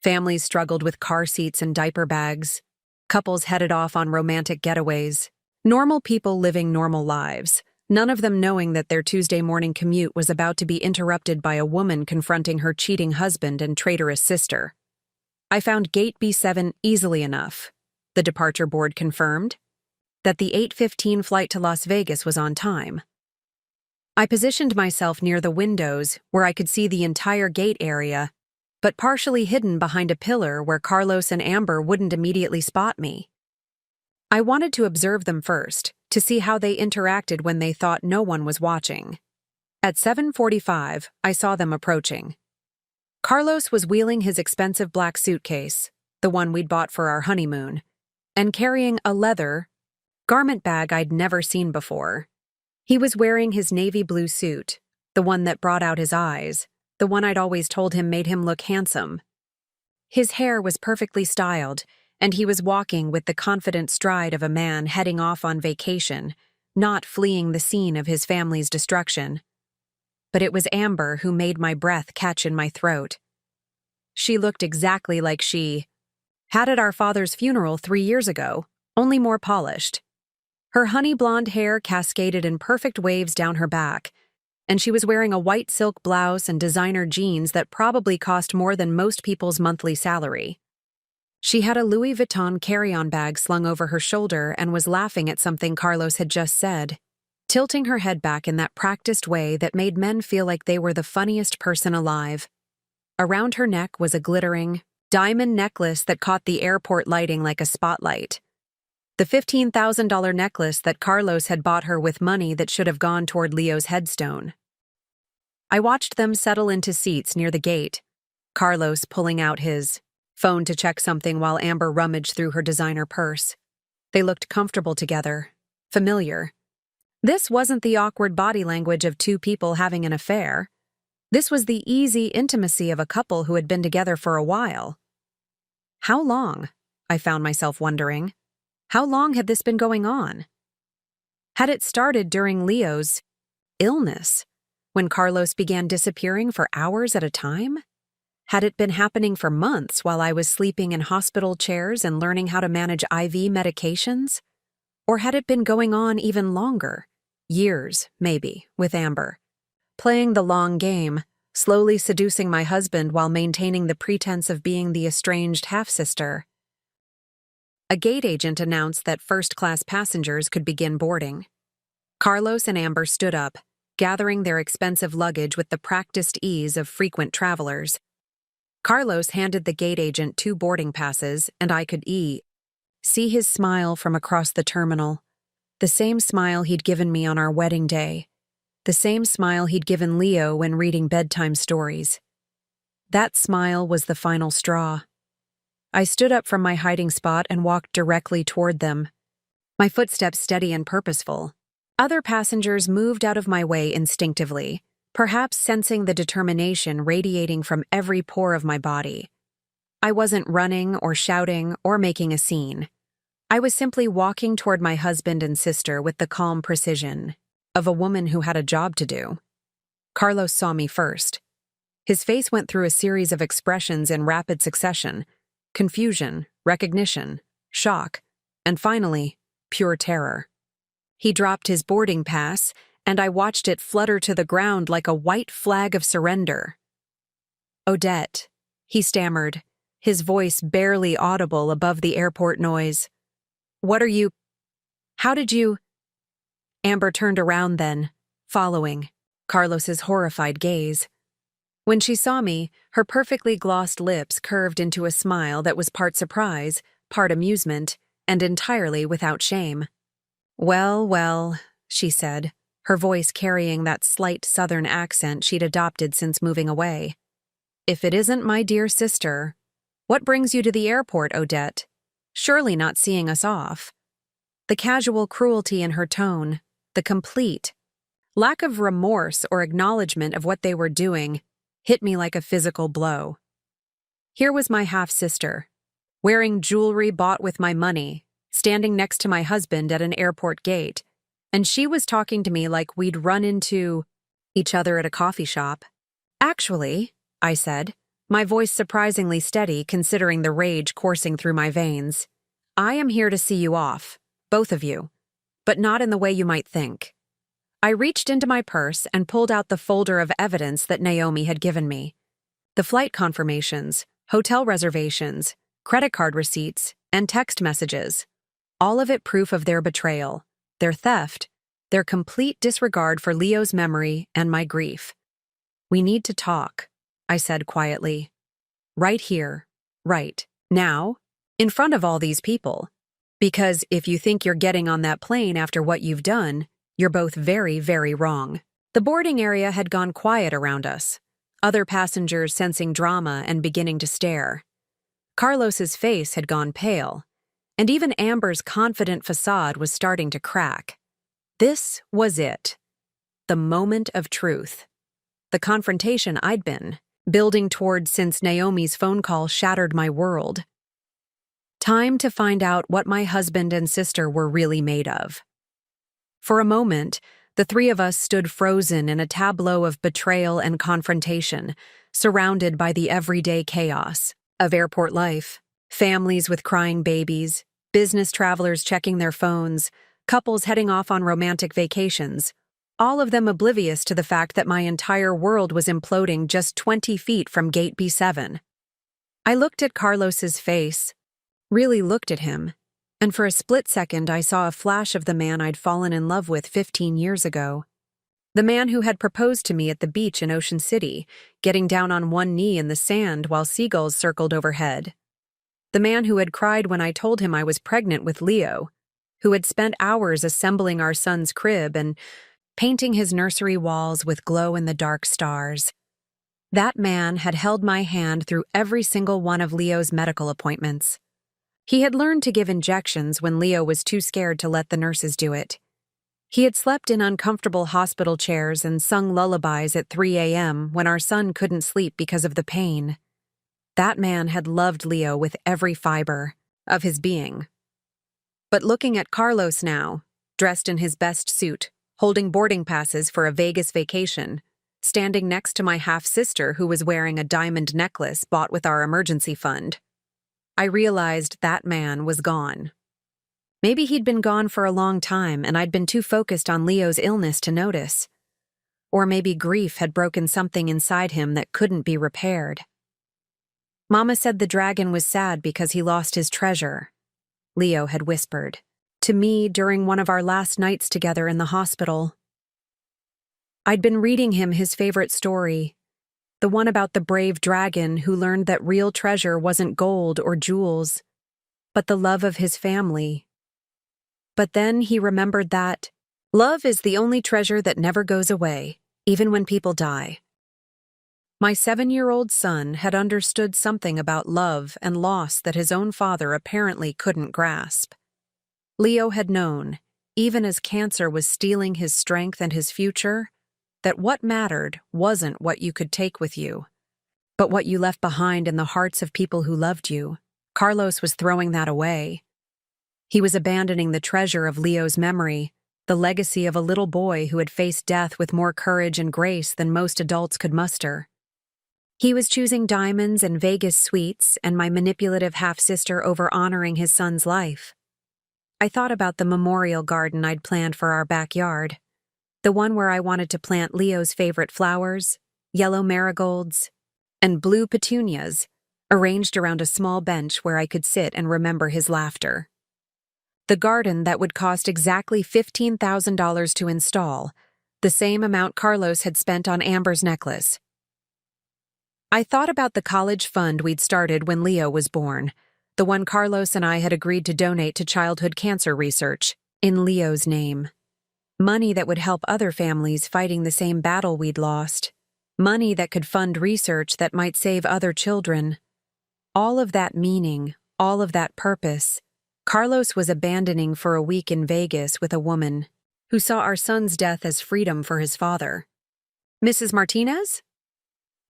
Families struggled with car seats and diaper bags. Couples headed off on romantic getaways. Normal people living normal lives, none of them knowing that their Tuesday morning commute was about to be interrupted by a woman confronting her cheating husband and traitorous sister. I found Gate B7 easily enough, the departure board confirmed, that the 8:15 flight to Las Vegas was on time. I positioned myself near the windows where I could see the entire gate area, but partially hidden behind a pillar where Carlos and Amber wouldn't immediately spot me. I wanted to observe them first, to see how they interacted when they thought no one was watching. At 7:45, I saw them approaching. Carlos was wheeling his expensive black suitcase, the one we'd bought for our honeymoon, and carrying a leather garment bag I'd never seen before. He was wearing his navy blue suit, the one that brought out his eyes, the one I'd always told him made him look handsome. His hair was perfectly styled, and he was walking with the confident stride of a man heading off on vacation, not fleeing the scene of his family's destruction. But it was Amber who made my breath catch in my throat. She looked exactly like she had at our father's funeral 3 years ago, only more polished. Her honey blonde hair cascaded in perfect waves down her back, and she was wearing a white silk blouse and designer jeans that probably cost more than most people's monthly salary. She had a Louis Vuitton carry-on bag slung over her shoulder and was laughing at something Carlos had just said, tilting her head back in that practiced way that made men feel like they were the funniest person alive. Around her neck was a glittering, diamond necklace that caught the airport lighting like a spotlight. The $15,000 necklace that Carlos had bought her with money that should have gone toward Leo's headstone. I watched them settle into seats near the gate, Carlos pulling out his phone to check something while Amber rummaged through her designer purse. They looked comfortable together, familiar. This wasn't the awkward body language of two people having an affair. This was the easy intimacy of a couple who had been together for a while. How long? I found myself wondering. How long had this been going on? Had it started during Leo's illness, when Carlos began disappearing for hours at a time? Had it been happening for months while I was sleeping in hospital chairs and learning how to manage IV medications? Or had it been going on even longer? Years, maybe, with Amber. Playing the long game, slowly seducing my husband while maintaining the pretense of being the estranged half-sister. A gate agent announced that first-class passengers could begin boarding. Carlos and Amber stood up, gathering their expensive luggage with the practiced ease of frequent travelers. Carlos handed the gate agent 2 boarding passes, and I could see his smile from across the terminal. The same smile he'd given me on our wedding day. The same smile he'd given Leo when reading bedtime stories. That smile was the final straw. I stood up from my hiding spot and walked directly toward them, my footsteps steady and purposeful. Other passengers moved out of my way instinctively, perhaps sensing the determination radiating from every pore of my body. I wasn't running or shouting or making a scene. I was simply walking toward my husband and sister with the calm precision of a woman who had a job to do. Carlos saw me first. His face went through a series of expressions in rapid succession: confusion, recognition, shock, and finally, pure terror. He dropped his boarding pass, and I watched it flutter to the ground like a white flag of surrender. "Odette," he stammered, his voice barely audible above the airport noise. "What are you? How did you?" Amber turned around then, following Carlos's horrified gaze. When she saw me, her perfectly glossed lips curved into a smile that was part surprise, part amusement, and entirely without shame. "Well, well," she said, her voice carrying that slight southern accent she'd adopted since moving away. "If it isn't my dear sister, what brings you to the airport, Odette? Surely not seeing us off." The casual cruelty in her tone, the complete lack of remorse or acknowledgement of what they were doing, hit me like a physical blow. Here was my half-sister, wearing jewelry bought with my money, standing next to my husband at an airport gate, and she was talking to me like we'd run into each other at a coffee shop. Actually, I said, my voice surprisingly steady considering the rage coursing through my veins, I am here to see you off, both of you, but not in the way you might think. I reached into my purse and pulled out the folder of evidence that Naomi had given me. The flight confirmations, hotel reservations, credit card receipts, and text messages. All of it proof of their betrayal, their theft, their complete disregard for Leo's memory and my grief. We need to talk, I said quietly. Right here, right now, in front of all these people. Because if you think you're getting on that plane after what you've done, you're both very, very wrong. The boarding area had gone quiet around us, other passengers sensing drama and beginning to stare. Carlos's face had gone pale, and even Amber's confident facade was starting to crack. This was it. The moment of truth. The confrontation I'd been building toward since Naomi's phone call shattered my world. Time to find out what my husband and sister were really made of. For a moment, the three of us stood frozen in a tableau of betrayal and confrontation, surrounded by the everyday chaos of airport life, families with crying babies, business travelers checking their phones, couples heading off on romantic vacations, all of them oblivious to the fact that my entire world was imploding just 20 feet from Gate B7. I looked at Carlos's face, really looked at him, and for a split second I saw a flash of the man I'd fallen in love with 15 years ago. The man who had proposed to me at the beach in Ocean City, getting down on one knee in the sand while seagulls circled overhead. The man who had cried when I told him I was pregnant with Leo, who had spent hours assembling our son's crib and painting his nursery walls with glow-in-the-dark stars. That man had held my hand through every single one of Leo's medical appointments. He had learned to give injections when Leo was too scared to let the nurses do it. He had slept in uncomfortable hospital chairs and sung lullabies at 3 a.m. when our son couldn't sleep because of the pain. That man had loved Leo with every fiber of his being. But looking at Carlos now, dressed in his best suit, holding boarding passes for a Vegas vacation, standing next to my half-sister who was wearing a diamond necklace bought with our emergency fund, I realized that man was gone. Maybe he'd been gone for a long time and I'd been too focused on Leo's illness to notice. Or maybe grief had broken something inside him that couldn't be repaired. Mama said the dragon was sad because he lost his treasure, Leo had whispered to me during one of our last nights together in the hospital. I'd been reading him his favorite story, the one about the brave dragon who learned that real treasure wasn't gold or jewels, but the love of his family. But then he remembered that love is the only treasure that never goes away, even when people die. My 7-year-old son had understood something about love and loss that his own father apparently couldn't grasp. Leo had known, even as cancer was stealing his strength and his future, that what mattered wasn't what you could take with you, but what you left behind in the hearts of people who loved you. Carlos was throwing that away. He was abandoning the treasure of Leo's memory, the legacy of a little boy who had faced death with more courage and grace than most adults could muster. He was choosing diamonds and Vegas suites and my manipulative half-sister over honoring his son's life. I thought about the memorial garden I'd planned for our backyard, the one where I wanted to plant Leo's favorite flowers, yellow marigolds, and blue petunias, arranged around a small bench where I could sit and remember his laughter. The garden that would cost exactly $15,000 to install, the same amount Carlos had spent on Amber's necklace. I thought about the college fund we'd started when Leo was born, the one Carlos and I had agreed to donate to childhood cancer research, in Leo's name. Money that would help other families fighting the same battle we'd lost. Money that could fund research that might save other children. All of that meaning, all of that purpose, Carlos was abandoning for a week in Vegas with a woman who saw our son's death as freedom for his father. Mrs. Martinez?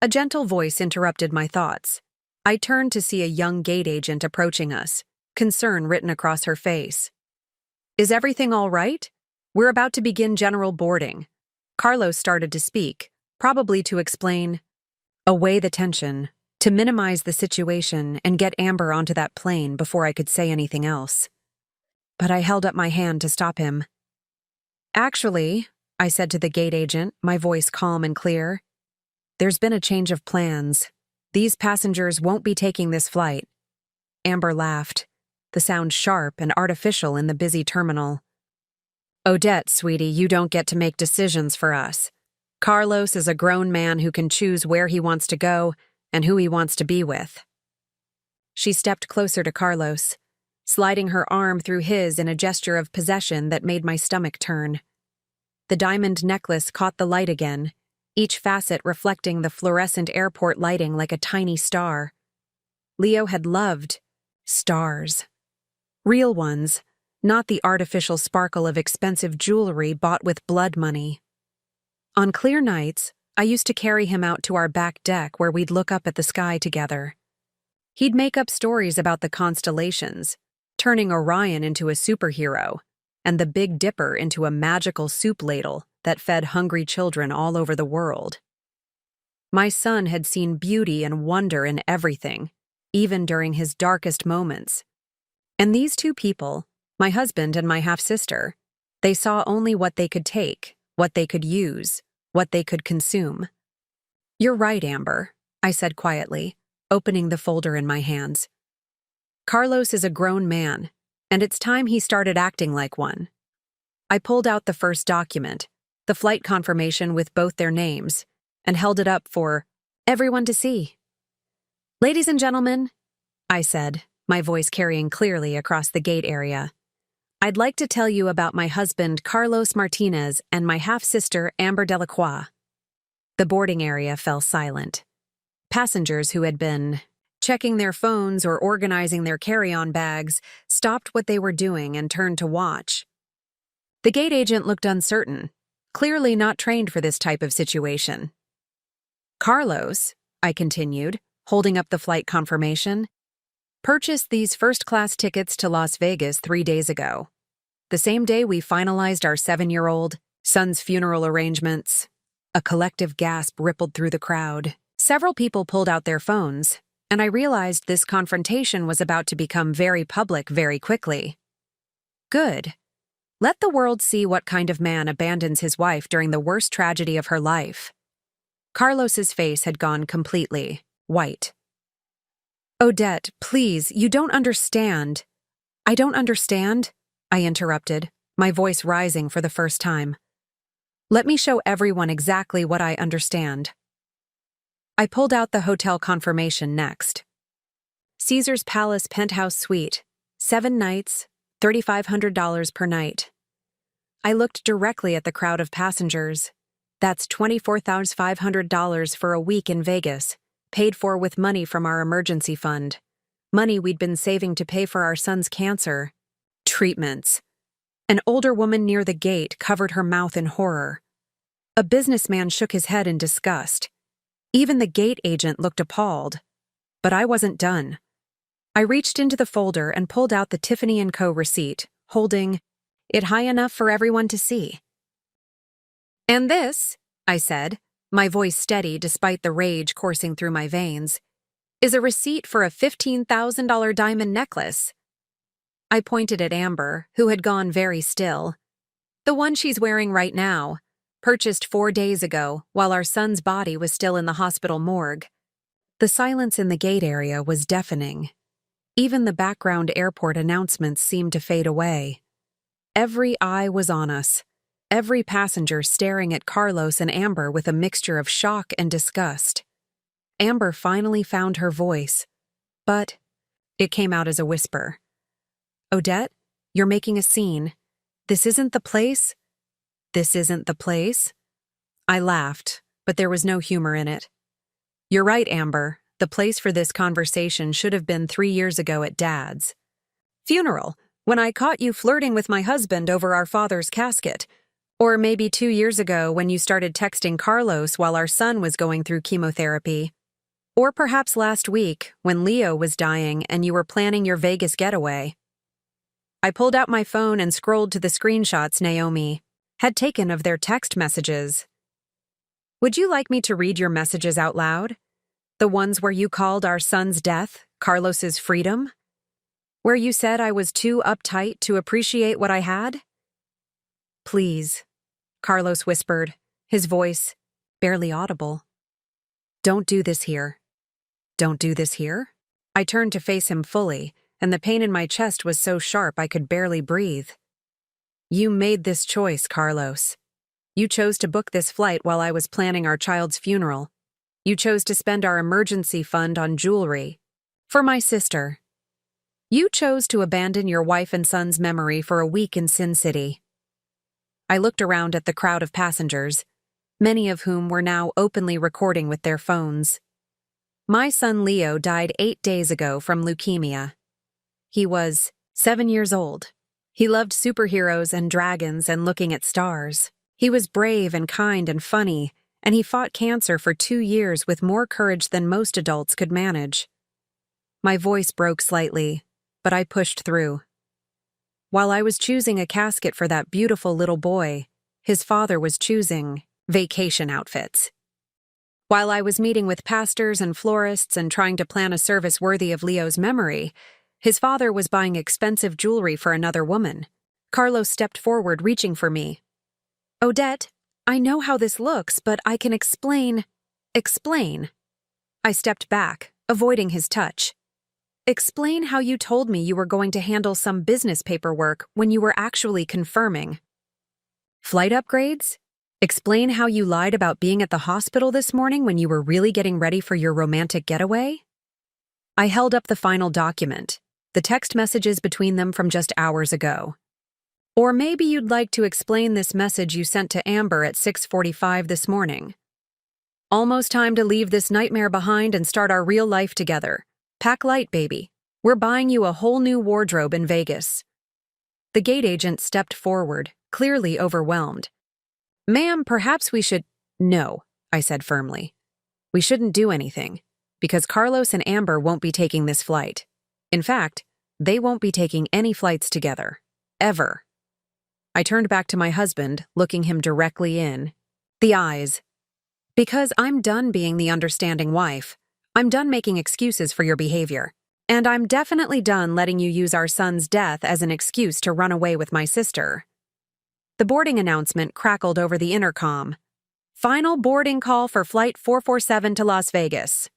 A gentle voice interrupted my thoughts. I turned to see a young gate agent approaching us, concern written across her face. Is everything all right? We're about to begin general boarding. Carlos started to speak, probably to explain away the tension, to minimize the situation and get Amber onto that plane before I could say anything else. But I held up my hand to stop him. Actually, I said to the gate agent, my voice calm and clear, there's been a change of plans. These passengers won't be taking this flight. Amber laughed, the sound sharp and artificial in the busy terminal. Odette, sweetie, you don't get to make decisions for us. Carlos is a grown man who can choose where he wants to go and who he wants to be with. She stepped closer to Carlos, sliding her arm through his in a gesture of possession that made my stomach turn. The diamond necklace caught the light again, each facet reflecting the fluorescent airport lighting like a tiny star. Leo had loved stars. Real ones, not the artificial sparkle of expensive jewelry bought with blood money. On clear nights, I used to carry him out to our back deck where we'd look up at the sky together. He'd make up stories about the constellations, turning Orion into a superhero, and the Big Dipper into a magical soup ladle that fed hungry children all over the world. My son had seen beauty and wonder in everything, even during his darkest moments. And these two people, my husband and my half-sister, they saw only what they could take, what they could use, what they could consume. You're right, Amber, I said quietly, opening the folder in my hands. Carlos is a grown man, and it's time he started acting like one. I pulled out the first document, the flight confirmation with both their names, and held it up for everyone to see. Ladies and gentlemen, I said, my voice carrying clearly across the gate area, I'd like to tell you about my husband Carlos Martinez and my half-sister Amber Delacroix. The boarding area fell silent. Passengers who had been checking their phones or organizing their carry-on bags stopped what they were doing and turned to watch. The gate agent looked uncertain, clearly not trained for this type of situation. Carlos, I continued, holding up the flight confirmation, purchased these first-class tickets to Las Vegas 3 days ago. The same day we finalized our 7-year-old son's funeral arrangements. A collective gasp rippled through the crowd. Several people pulled out their phones, and I realized this confrontation was about to become very public very quickly. Good. Let the world see what kind of man abandons his wife during the worst tragedy of her life. Carlos's face had gone completely white. Odette, please, you don't understand. I don't understand, I interrupted, my voice rising for the first time. Let me show everyone exactly what I understand. I pulled out the hotel confirmation next. Caesar's Palace Penthouse Suite, 7 nights, $3,500 per night. I looked directly at the crowd of passengers. That's $24,500 for a week in Vegas, paid for with money from our emergency fund. Money we'd been saving to pay for our son's cancer treatments. An older woman near the gate covered her mouth in horror. A businessman shook his head in disgust. Even the gate agent looked appalled. But I wasn't done. I reached into the folder and pulled out the Tiffany & Co. receipt, holding it high enough for everyone to see. And this, I said, my voice steady despite the rage coursing through my veins, is a receipt for a $15,000 diamond necklace. I pointed at Amber, who had gone very still. The one she's wearing right now, purchased 4 days ago while our son's body was still in the hospital morgue. The silence in the gate area was deafening. Even the background airport announcements seemed to fade away. Every eye was on us, every passenger staring at Carlos and Amber with a mixture of shock and disgust. Amber finally found her voice, but it came out as a whisper. Odette, you're making a scene. This isn't the place. This isn't the place. I laughed, but there was no humor in it. You're right, Amber. The place for this conversation should have been 3 years ago at Dad's funeral, when I caught you flirting with my husband over our father's casket. Or maybe 2 years ago when you started texting Carlos while our son was going through chemotherapy. Or perhaps last week when Leo was dying and you were planning your Vegas getaway. I pulled out my phone and scrolled to the screenshots, Naomi. had taken of their text messages. Would you like me to read your messages out loud? The ones where you called our son's death Carlos's freedom? Where you said I was too uptight to appreciate what I had? Please, Carlos whispered, his voice barely audible. Don't do this here. Don't do this here? I turned to face him fully, and the pain in my chest was so sharp I could barely breathe. You made this choice, Carlos. You chose to book this flight while I was planning our child's funeral. You chose to spend our emergency fund on jewelry. For my sister. You chose to abandon your wife and son's memory for a week in Sin City. I looked around at the crowd of passengers, many of whom were now openly recording with their phones. My son Leo died 8 days ago from leukemia. He was 7 years old. He loved superheroes and dragons and looking at stars. He was brave and kind and funny, and he fought cancer for 2 years with more courage than most adults could manage. My voice broke slightly, but I pushed through. While I was choosing a casket for that beautiful little boy, his father was choosing vacation outfits. While I was meeting with pastors and florists and trying to plan a service worthy of Leo's memory, his father was buying expensive jewelry for another woman. Carlos stepped forward, reaching for me. Odette, I know how this looks, but I can explain. Explain. I stepped back, avoiding his touch. Explain how you told me you were going to handle some business paperwork when you were actually confirming. Flight upgrades? Explain how you lied about being at the hospital this morning when you were really getting ready for your romantic getaway? I held up the final document, the text messages between them from just hours ago. Or maybe you'd like to explain this message you sent to Amber at 6:45 this morning. Almost time to leave this nightmare behind and start our real life together. Pack light, baby. We're buying you a whole new wardrobe in Vegas. The gate agent stepped forward, clearly overwhelmed. Ma'am, perhaps we should— No, I said firmly. We shouldn't do anything, because Carlos and Amber won't be taking this flight. In fact, they won't be taking any flights together. Ever. I turned back to my husband, looking him directly in the eyes. Because I'm done being the understanding wife. I'm done making excuses for your behavior. And I'm definitely done letting you use our son's death as an excuse to run away with my sister. The boarding announcement crackled over the intercom. Final boarding call for Flight 447 to Las Vegas.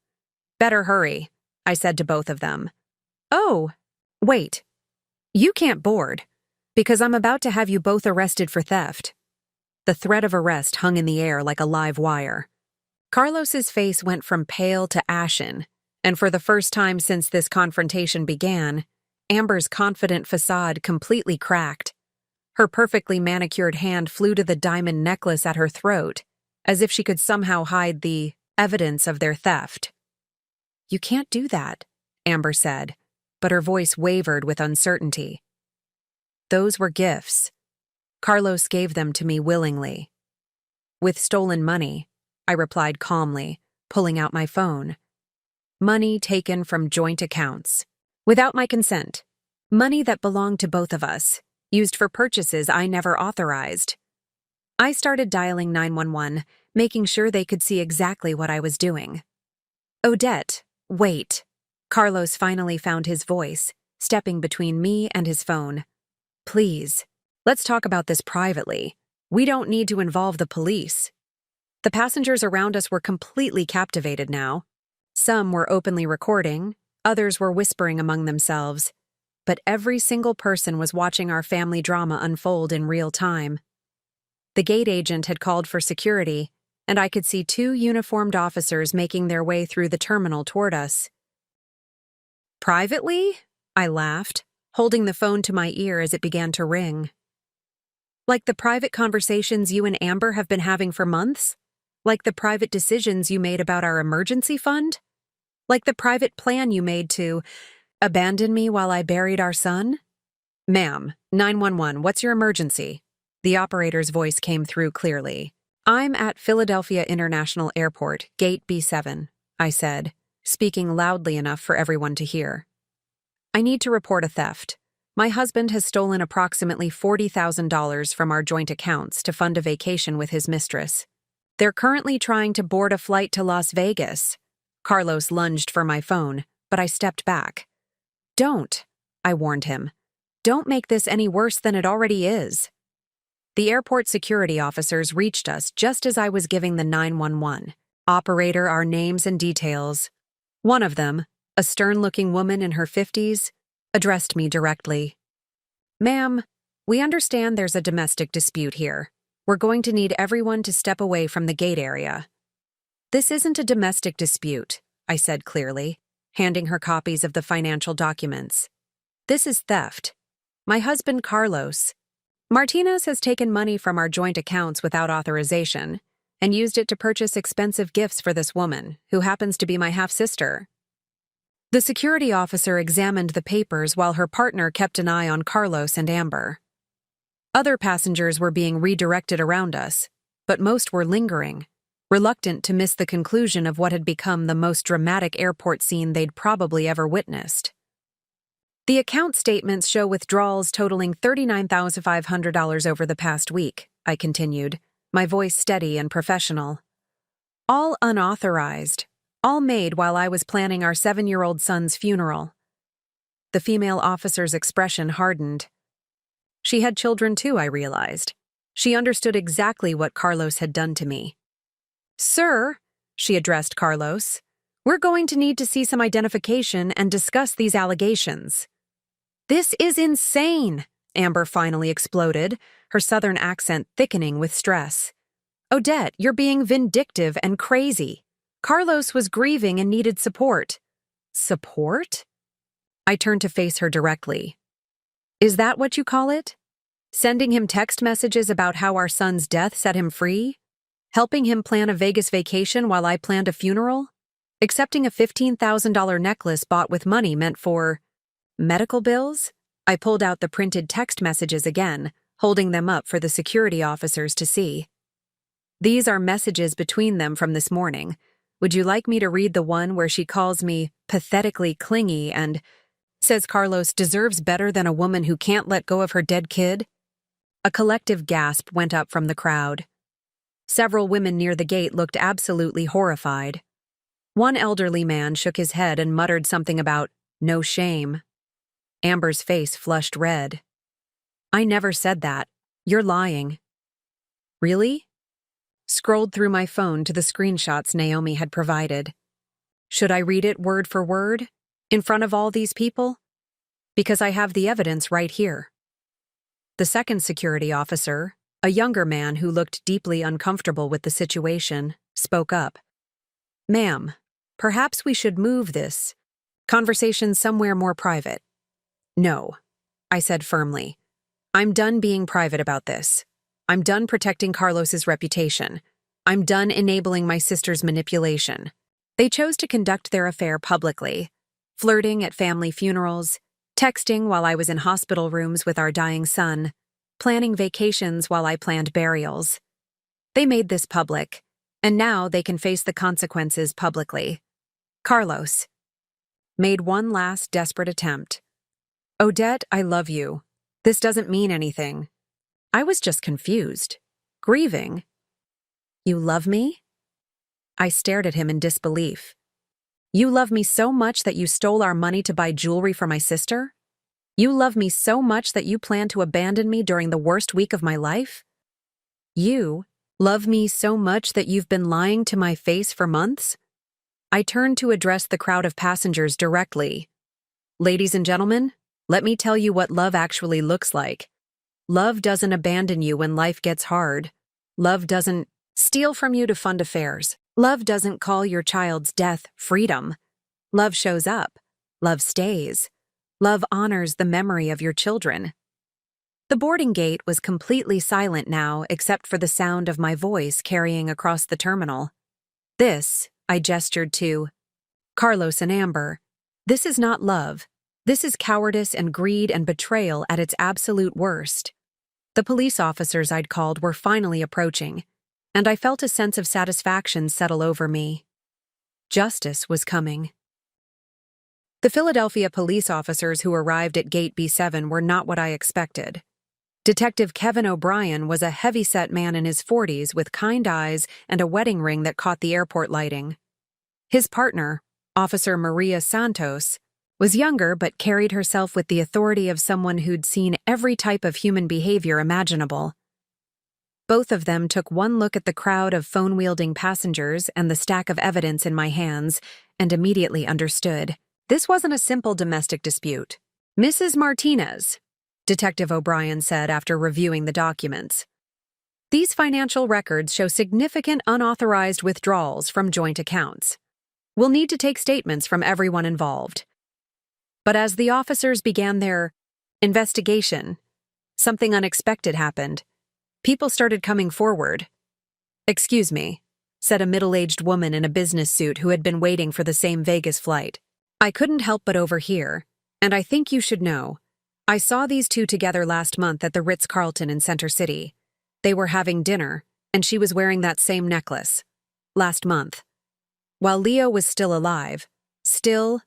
Better hurry, I said to both of them. Oh, wait. You can't board, because I'm about to have you both arrested for theft. The threat of arrest hung in the air like a live wire. Carlos's face went from pale to ashen, and for the first time since this confrontation began, Amber's confident facade completely cracked. Her perfectly manicured hand flew to the diamond necklace at her throat, as if she could somehow hide the evidence of their theft. You can't do that, Amber said, but her voice wavered with uncertainty. Those were gifts. Carlos gave them to me willingly. With stolen money, I replied calmly, pulling out my phone. Money taken from joint accounts. Without my consent. Money that belonged to both of us, used for purchases I never authorized. I started dialing 911, making sure they could see exactly what I was doing. Odette, wait. Carlos finally found his voice, stepping between me and his phone. Please, let's talk about this privately. We don't need to involve the police. The passengers around us were completely captivated now. Some were openly recording, others were whispering among themselves, but every single person was watching our family drama unfold in real time. The gate agent had called for security, and I could see 2 uniformed officers making their way through the terminal toward us. Privately? I laughed, holding the phone to my ear as it began to ring. Like the private conversations you and Amber have been having for months? Like the private decisions you made about our emergency fund? Like the private plan you made to abandon me while I buried our son? Ma'am, 911, what's your emergency? The operator's voice came through clearly. I'm at Philadelphia International Airport, Gate B7, I said, speaking loudly enough for everyone to hear. I need to report a theft. My husband has stolen approximately $40,000 from our joint accounts to fund a vacation with his mistress. They're currently trying to board a flight to Las Vegas. Carlos lunged for my phone, but I stepped back. Don't, I warned him. Don't make this any worse than it already is. The airport security officers reached us just as I was giving the 911 operator our names and details. One of them, a stern-looking woman in her 50s, addressed me directly. Ma'am, we understand there's a domestic dispute here. We're going to need everyone to step away from the gate area. This isn't a domestic dispute, I said clearly, handing her copies of the financial documents. This is theft. My husband, Carlos. Martinez has taken money from our joint accounts without authorization and used it to purchase expensive gifts for this woman, who happens to be my half-sister. The security officer examined the papers while her partner kept an eye on Carlos and Amber. Other passengers were being redirected around us, but most were lingering, reluctant to miss the conclusion of what had become the most dramatic airport scene they'd probably ever witnessed. The account statements show withdrawals totaling $39,500 over the past week, I continued, my voice steady and professional. All unauthorized, all made while I was planning our 7-year-old son's funeral. The female officer's expression hardened. She had children too, I realized. She understood exactly what Carlos had done to me. Sir, she addressed Carlos, we're going to need to see some identification and discuss these allegations. This is insane, Amber finally exploded, her southern accent thickening with stress. Odette, you're being vindictive and crazy. Carlos was grieving and needed support. Support? I turned to face her directly. Is that what you call it? Sending him text messages about how our son's death set him free? Helping him plan a Vegas vacation while I planned a funeral? Accepting a $15,000 necklace bought with money meant for medical bills? I pulled out the printed text messages again, holding them up for the security officers to see. These are messages between them from this morning. Would you like me to read the one where she calls me pathetically clingy and says Carlos deserves better than a woman who can't let go of her dead kid? A collective gasp went up from the crowd. Several women near the gate looked absolutely horrified. One elderly man shook his head and muttered something about no shame. Amber's face flushed red. I never said that. You're lying. Really? Scrolled through my phone to the screenshots Naomi had provided. Should I read it word for word, in front of all these people? Because I have the evidence right here. The second security officer, a younger man who looked deeply uncomfortable with the situation, spoke up. Ma'am, perhaps we should move this conversation somewhere more private. No, I said firmly. I'm done being private about this. I'm done protecting Carlos's reputation. I'm done enabling my sister's manipulation. They chose to conduct their affair publicly, flirting at family funerals, texting while I was in hospital rooms with our dying son, planning vacations while I planned burials. They made this public, and now they can face the consequences publicly. Carlos made one last desperate attempt. Odette, I love you. This doesn't mean anything. I was just confused. Grieving. You love me? I stared at him in disbelief. You love me so much that you stole our money to buy jewelry for my sister? You love me so much that you plan to abandon me during the worst week of my life? You love me so much that you've been lying to my face for months? I turned to address the crowd of passengers directly. Ladies and gentlemen, let me tell you what love actually looks like. Love doesn't abandon you when life gets hard. Love doesn't steal from you to fund affairs. Love doesn't call your child's death freedom. Love shows up. Love stays. Love honors the memory of your children. The boarding gate was completely silent now except for the sound of my voice carrying across the terminal. This, I gestured to Carlos and Amber. This is not love. This is cowardice and greed and betrayal at its absolute worst. The police officers I'd called were finally approaching, and I felt a sense of satisfaction settle over me. Justice was coming. The Philadelphia police officers who arrived at Gate B7 were not what I expected. Detective Kevin O'Brien was a heavy-set man in his 40s with kind eyes and a wedding ring that caught the airport lighting. His partner, Officer Maria Santos, was younger but carried herself with the authority of someone who'd seen every type of human behavior imaginable. Both of them took one look at the crowd of phone-wielding passengers and the stack of evidence in my hands and immediately understood. This wasn't a simple domestic dispute. "Mrs. Martinez," Detective O'Brien said after reviewing the documents, "these financial records show significant unauthorized withdrawals from joint accounts. We'll need to take statements from everyone involved." But as the officers began their investigation, something unexpected happened. People started coming forward. "Excuse me," said a middle-aged woman in a business suit who had been waiting for the same Vegas flight. "I couldn't help but overhear, and I think you should know. I saw these two together last month at the Ritz-Carlton in Center City. They were having dinner, and she was wearing that same necklace. Last month. While Leo was still alive, still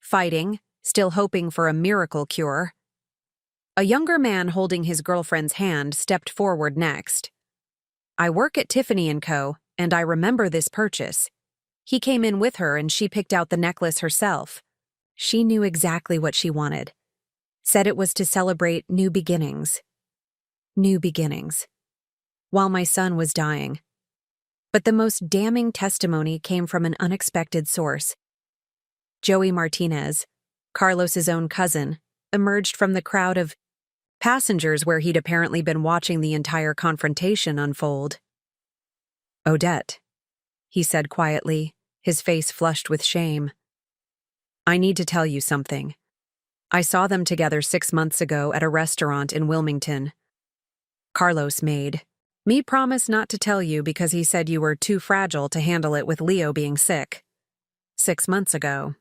fighting, still hoping for a miracle cure." A younger man holding his girlfriend's hand stepped forward next. "I work at Tiffany & Co., and I remember this purchase. He came in with her and she picked out the necklace herself. She knew exactly what she wanted. Said it was to celebrate new beginnings. New beginnings. While my son was dying. But the most damning testimony came from an unexpected source. Joey Martinez, Carlos's own cousin, emerged from the crowd of passengers where he'd apparently been watching the entire confrontation unfold. "Odette," he said quietly, his face flushed with shame. "I need to tell you something. I saw them together 6 months ago at a restaurant in Wilmington. Carlos made me promise not to tell you because he said you were too fragile to handle it with Leo being sick. 6 months ago.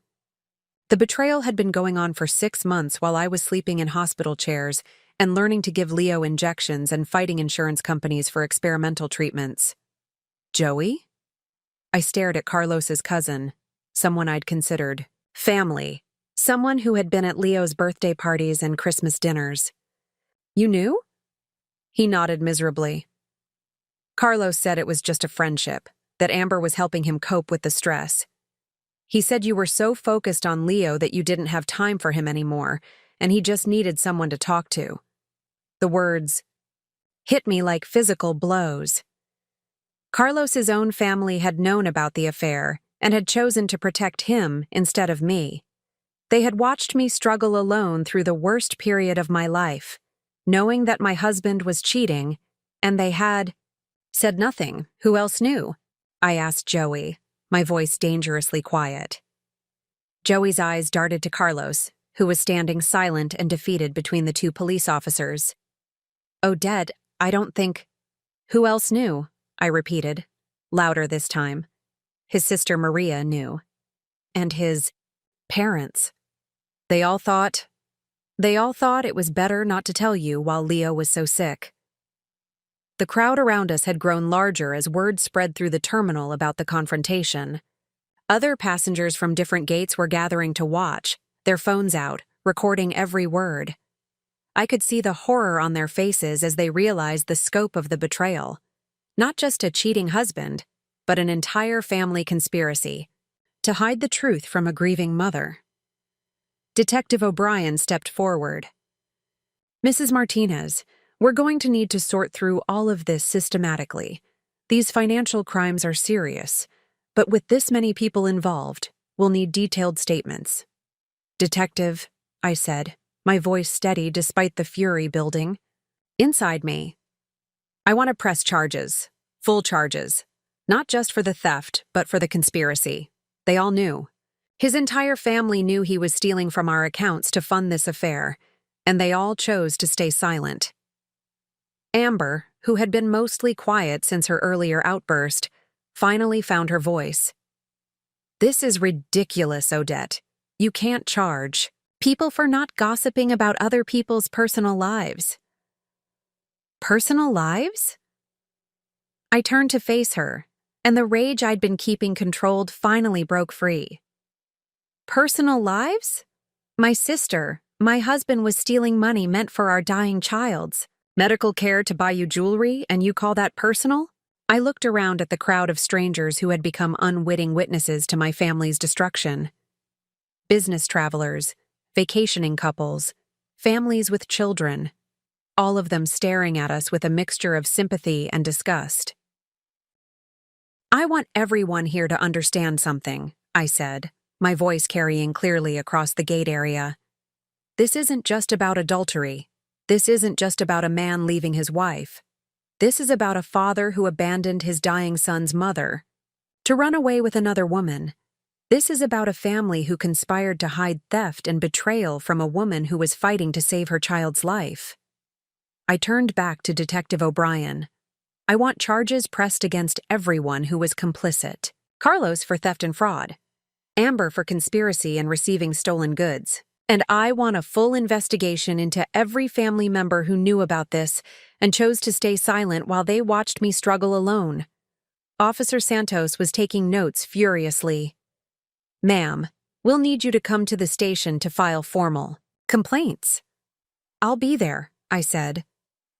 The betrayal had been going on for 6 months while I was sleeping in hospital chairs and learning to give Leo injections and fighting insurance companies for experimental treatments. Joey?" I stared at Carlos's cousin, someone I'd considered family, someone who had been at Leo's birthday parties and Christmas dinners. "You knew?" He nodded miserably. "Carlos said it was just a friendship, that Amber was helping him cope with the stress. He said you were so focused on Leo that you didn't have time for him anymore, and he just needed someone to talk to." The words hit me like physical blows. Carlos's own family had known about the affair and had chosen to protect him instead of me. They had watched me struggle alone through the worst period of my life, knowing that my husband was cheating, and they had said nothing. "Who else knew?" I asked Joey, my voice dangerously quiet. Joey's eyes darted to Carlos, who was standing silent and defeated between the two police officers. "Odette, I don't think—" "Who else knew?" I repeated, louder this time. His sister Maria knew. And his parents. They all thought it was better not to tell you while Leo was so sick. The crowd around us had grown larger as word spread through the terminal about the confrontation. Other passengers from different gates were gathering to watch, their phones out, recording every word. I could see the horror on their faces as they realized the scope of the betrayal. Not just a cheating husband, but an entire family conspiracy to hide the truth from a grieving mother. Detective O'Brien stepped forward. "Mrs. Martinez, we're going to need to sort through all of this systematically. These financial crimes are serious, but with this many people involved, we'll need detailed statements." "Detective," I said, my voice steady despite the fury building. Inside me, "I want to press charges, full charges, not just for the theft, but for the conspiracy. They all knew. His entire family knew he was stealing from our accounts to fund this affair, and they all chose to stay silent." Amber, who had been mostly quiet since her earlier outburst, finally found her voice. "This is ridiculous, Odette. You can't charge people for not gossiping about other people's personal lives." "Personal lives?" I turned to face her, and the rage I'd been keeping controlled finally broke free. Personal lives? My sister, my husband was stealing money meant for our dying child's. Medical care to buy you jewelry, and you call that personal? I looked around at the crowd of strangers who had become unwitting witnesses to my family's destruction. Business travelers, vacationing couples, families with children, all of them staring at us with a mixture of sympathy and disgust. I want everyone here to understand something, I said, my voice carrying clearly across the gate area. This isn't just about adultery. This isn't just about a man leaving his wife. This is about a father who abandoned his dying son's mother to run away with another woman. This is about a family who conspired to hide theft and betrayal from a woman who was fighting to save her child's life. I turned back to Detective O'Brien. I want charges pressed against everyone who was complicit. Carlos for theft and fraud. Amber for conspiracy and receiving stolen goods. And I want a full investigation into every family member who knew about this and chose to stay silent while they watched me struggle alone. Officer Santos was taking notes furiously. Ma'am, we'll need you to come to the station to file formal complaints. I'll be there, I said.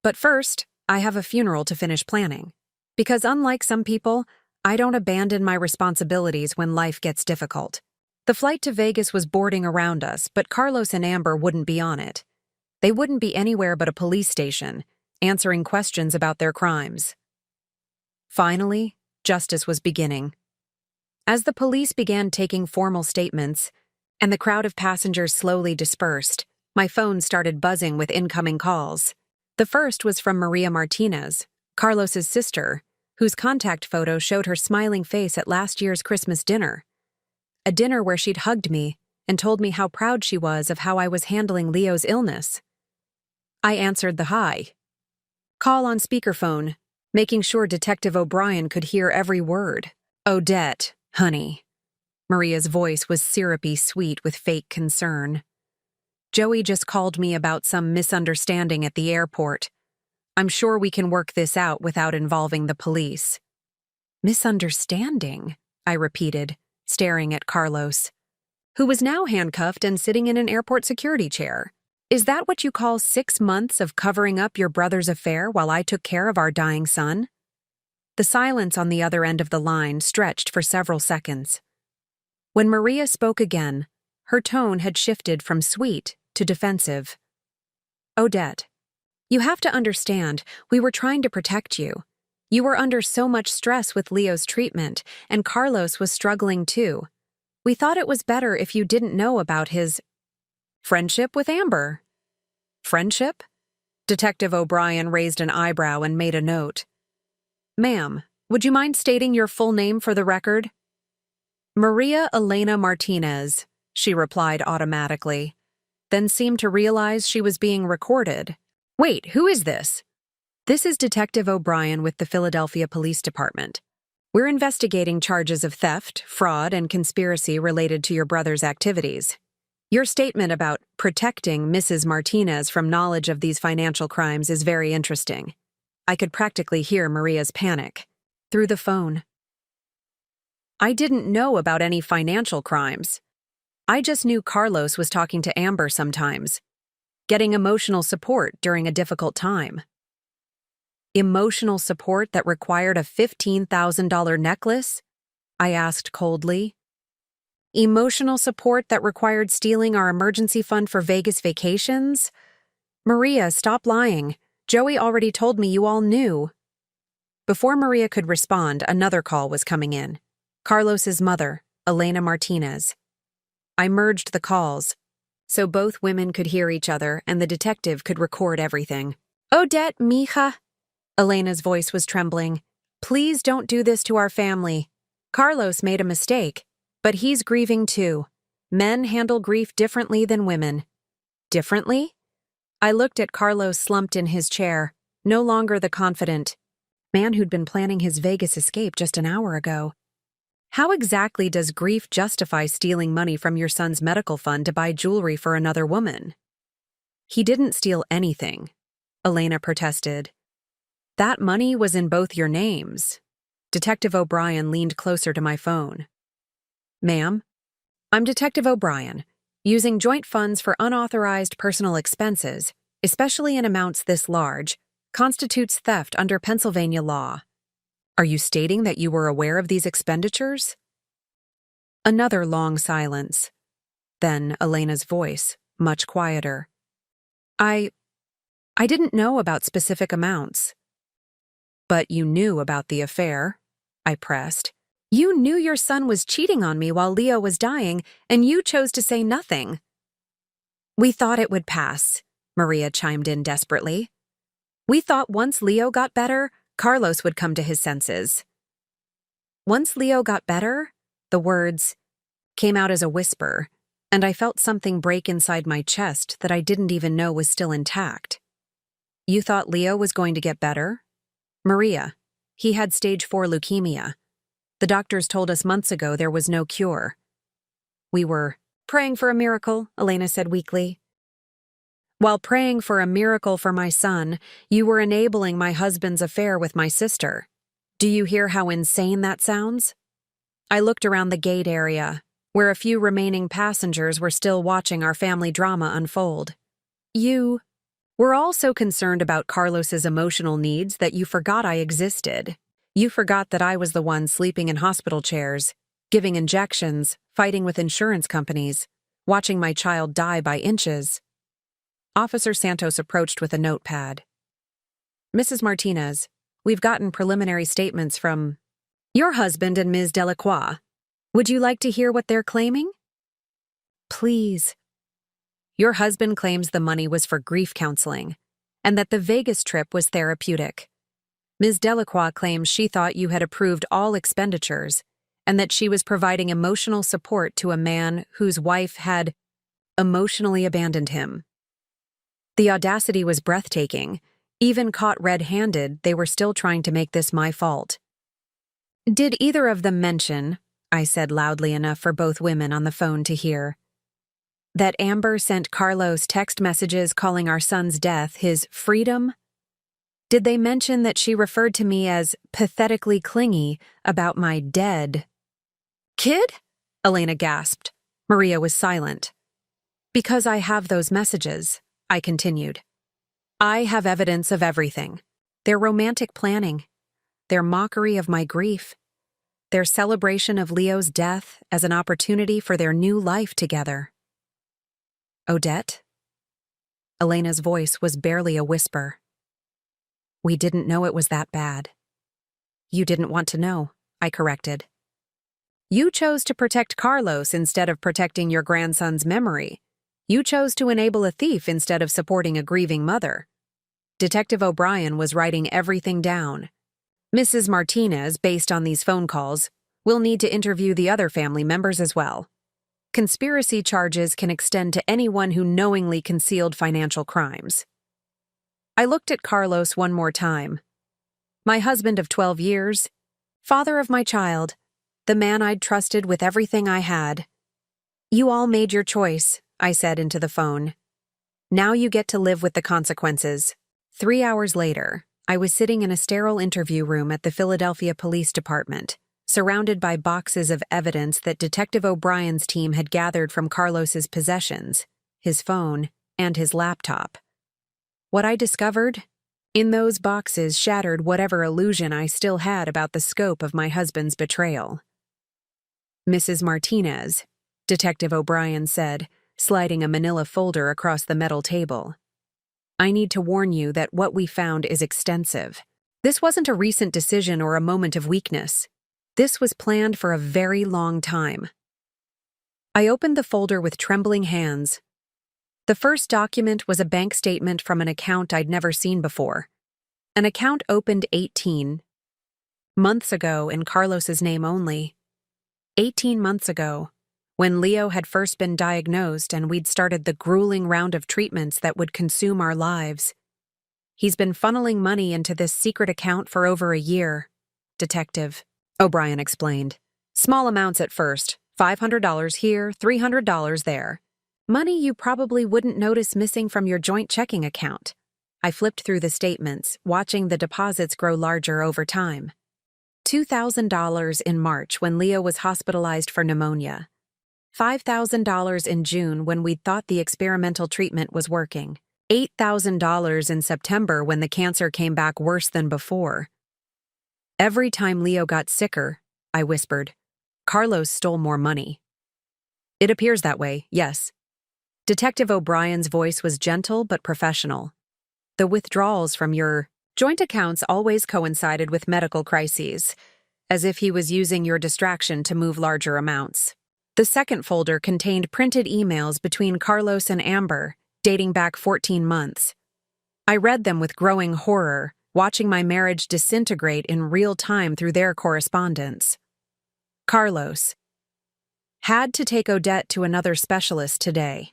But first, I have a funeral to finish planning. Because unlike some people, I don't abandon my responsibilities when life gets difficult. The flight to Vegas was boarding around us, but Carlos and Amber wouldn't be on it. They wouldn't be anywhere but a police station, answering questions about their crimes. Finally, justice was beginning. As the police began taking formal statements, and the crowd of passengers slowly dispersed, my phone started buzzing with incoming calls. The first was from Maria Martinez, Carlos's sister, whose contact photo showed her smiling face at last year's Christmas dinner. A dinner where she'd hugged me and told me how proud she was of how I was handling Leo's illness. I answered the hi. Call on speakerphone, making sure Detective O'Brien could hear every word. Odette, honey. Maria's voice was syrupy sweet with fake concern. Joey just called me about some misunderstanding at the airport. I'm sure we can work this out without involving the police. Misunderstanding, I repeated, staring at Carlos, who was now handcuffed and sitting in an airport security chair. Is that what you call 6 months of covering up your brother's affair while I took care of our dying son? The silence on the other end of the line stretched for several seconds. When Maria spoke again, her tone had shifted from sweet to defensive. Odette, you have to understand, we were trying to protect you. You were under so much stress with Leo's treatment, and Carlos was struggling too. We thought it was better if you didn't know about his friendship with Amber. Friendship? Detective O'Brien raised an eyebrow and made a note. Ma'am, would you mind stating your full name for the record? Maria Elena Martinez, she replied automatically, then seemed to realize she was being recorded. Wait, who is this? This is Detective O'Brien with the Philadelphia Police Department. We're investigating charges of theft, fraud, and conspiracy related to your brother's activities. Your statement about protecting Mrs. Martinez from knowledge of these financial crimes is very interesting. I could practically hear Maria's panic through the phone. I didn't know about any financial crimes. I just knew Carlos was talking to Amber sometimes, getting emotional support during a difficult time. Emotional support that required a $15,000 necklace? I asked coldly. Emotional support that required stealing our emergency fund for Vegas vacations? Maria, stop lying. Joey already told me you all knew. Before Maria could respond, another call was coming in. Carlos's mother, Elena Martinez. I merged the calls, so both women could hear each other and the detective could record everything. Odette, mija. Elena's voice was trembling. Please don't do this to our family. Carlos made a mistake, but he's grieving too. Men handle grief differently than women. Differently? I looked at Carlos slumped in his chair, no longer the confident man who'd been planning his Vegas escape just an hour ago. How exactly does grief justify stealing money from your son's medical fund to buy jewelry for another woman? He didn't steal anything, Elena protested. That money was in both your names. Detective O'Brien leaned closer to my phone. Ma'am, I'm Detective O'Brien. Using joint funds for unauthorized personal expenses, especially in amounts this large, constitutes theft under Pennsylvania law. Are you stating that you were aware of these expenditures? Another long silence. Then Elena's voice, much quieter. I didn't know about specific amounts. But you knew about the affair, I pressed. You knew your son was cheating on me while Leo was dying, and you chose to say nothing. We thought it would pass, Maria chimed in desperately. We thought once Leo got better, Carlos would come to his senses. Once Leo got better, the words came out as a whisper, and I felt something break inside my chest that I didn't even know was still intact. You thought Leo was going to get better? Maria, he had stage 4 leukemia. The doctors told us months ago there was no cure. We were praying for a miracle, Elena said weakly. While praying for a miracle for my son, you were enabling my husband's affair with my sister. Do you hear how insane that sounds? I looked around the gate area, where a few remaining passengers were still watching our family drama unfold. You were all so concerned about Carlos's emotional needs that you forgot I existed. You forgot that I was the one sleeping in hospital chairs, giving injections, fighting with insurance companies, watching my child die by inches. Officer Santos approached with a notepad. Mrs. Martinez, we've gotten preliminary statements from your husband and Ms. Delacroix. Would you like to hear what they're claiming? Please. Your husband claims the money was for grief counseling, and that the Vegas trip was therapeutic. Ms. Delacroix claims she thought you had approved all expenditures, and that she was providing emotional support to a man whose wife had emotionally abandoned him. The audacity was breathtaking. Even caught red-handed, they were still trying to make this my fault. Did either of them mention, I said loudly enough for both women on the phone to hear, that Amber sent Carlos text messages calling our son's death his freedom? Did they mention that she referred to me as pathetically clingy about my dead kid? Elena gasped. Maria was silent. Because I have those messages, I continued. I have evidence of everything. Their romantic planning, their mockery of my grief, their celebration of Leo's death as an opportunity for their new life together. Odette? Elena's voice was barely a whisper. We didn't know it was that bad. You didn't want to know, I corrected. You chose to protect Carlos instead of protecting your grandson's memory. You chose to enable a thief instead of supporting a grieving mother. Detective O'Brien was writing everything down. Mrs. Martinez, based on these phone calls, will need to interview the other family members as well. Conspiracy charges can extend to anyone who knowingly concealed financial crimes. I looked at Carlos one more time. My husband of 12 years, father of my child, the man I'd trusted with everything I had. You all made your choice, I said into the phone. Now you get to live with the consequences. 3 hours later, I was sitting in a sterile interview room at the Philadelphia Police Department, surrounded by boxes of evidence that Detective O'Brien's team had gathered from Carlos's possessions, his phone, and his laptop. What I discovered in those boxes shattered whatever illusion I still had about the scope of my husband's betrayal. Mrs. Martinez, Detective O'Brien said, sliding a manila folder across the metal table. I need to warn you that what we found is extensive. This wasn't a recent decision or a moment of weakness. This was planned for a very long time. I opened the folder with trembling hands. The first document was a bank statement from an account I'd never seen before. An account opened 18 months ago in Carlos's name only. 18 months ago, when Leo had first been diagnosed and we'd started the grueling round of treatments that would consume our lives. He's been funneling money into this secret account for over a year, Detective O'Brien explained. Small amounts at first, $500 here, $300 there. Money you probably wouldn't notice missing from your joint checking account. I flipped through the statements, watching the deposits grow larger over time. $2,000 in March when Leo was hospitalized for pneumonia. $5,000 in June when we'd thought the experimental treatment was working. $8,000 in September when the cancer came back worse than before. Every time Leo got sicker, I whispered, Carlos stole more money. It appears that way, yes. Detective O'Brien's voice was gentle but professional. The withdrawals from your joint accounts always coincided with medical crises, as if he was using your distraction to move larger amounts. The second folder contained printed emails between Carlos and Amber, dating back 14 months. I read them with growing horror, watching my marriage disintegrate in real time through their correspondence. Carlos: had to take Odette to another specialist today.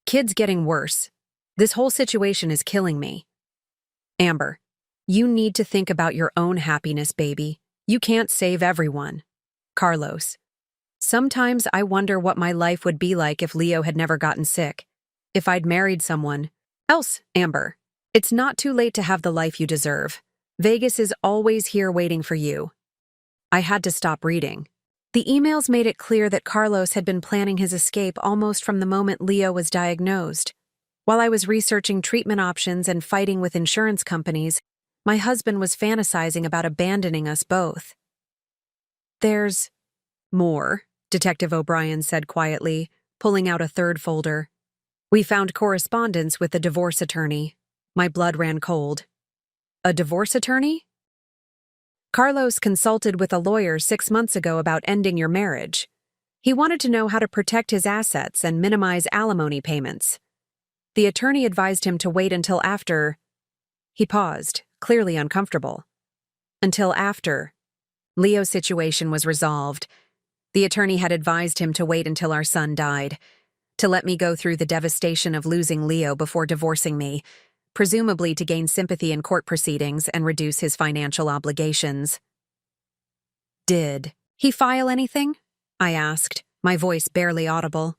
Kid's getting worse. This whole situation is killing me. Amber: you need to think about your own happiness, baby. You can't save everyone. Carlos: sometimes I wonder what my life would be like if Leo had never gotten sick. If I'd married someone else. Amber: it's not too late to have the life you deserve. Vegas is always here waiting for you. I had to stop reading. The emails made it clear that Carlos had been planning his escape almost from the moment Leo was diagnosed. While I was researching treatment options and fighting with insurance companies, my husband was fantasizing about abandoning us both. There's more, Detective O'Brien said quietly, pulling out a third folder. We found correspondence with the divorce attorney. My blood ran cold. A divorce attorney? Carlos consulted with a lawyer 6 months ago about ending your marriage. He wanted to know how to protect his assets and minimize alimony payments. The attorney advised him to wait until after. He paused, clearly uncomfortable. Until after Leo's situation was resolved. The attorney had advised him to wait until our son died, to let me go through the devastation of losing Leo before divorcing me, presumably to gain sympathy in court proceedings and reduce his financial obligations. Did he file anything? I asked, my voice barely audible.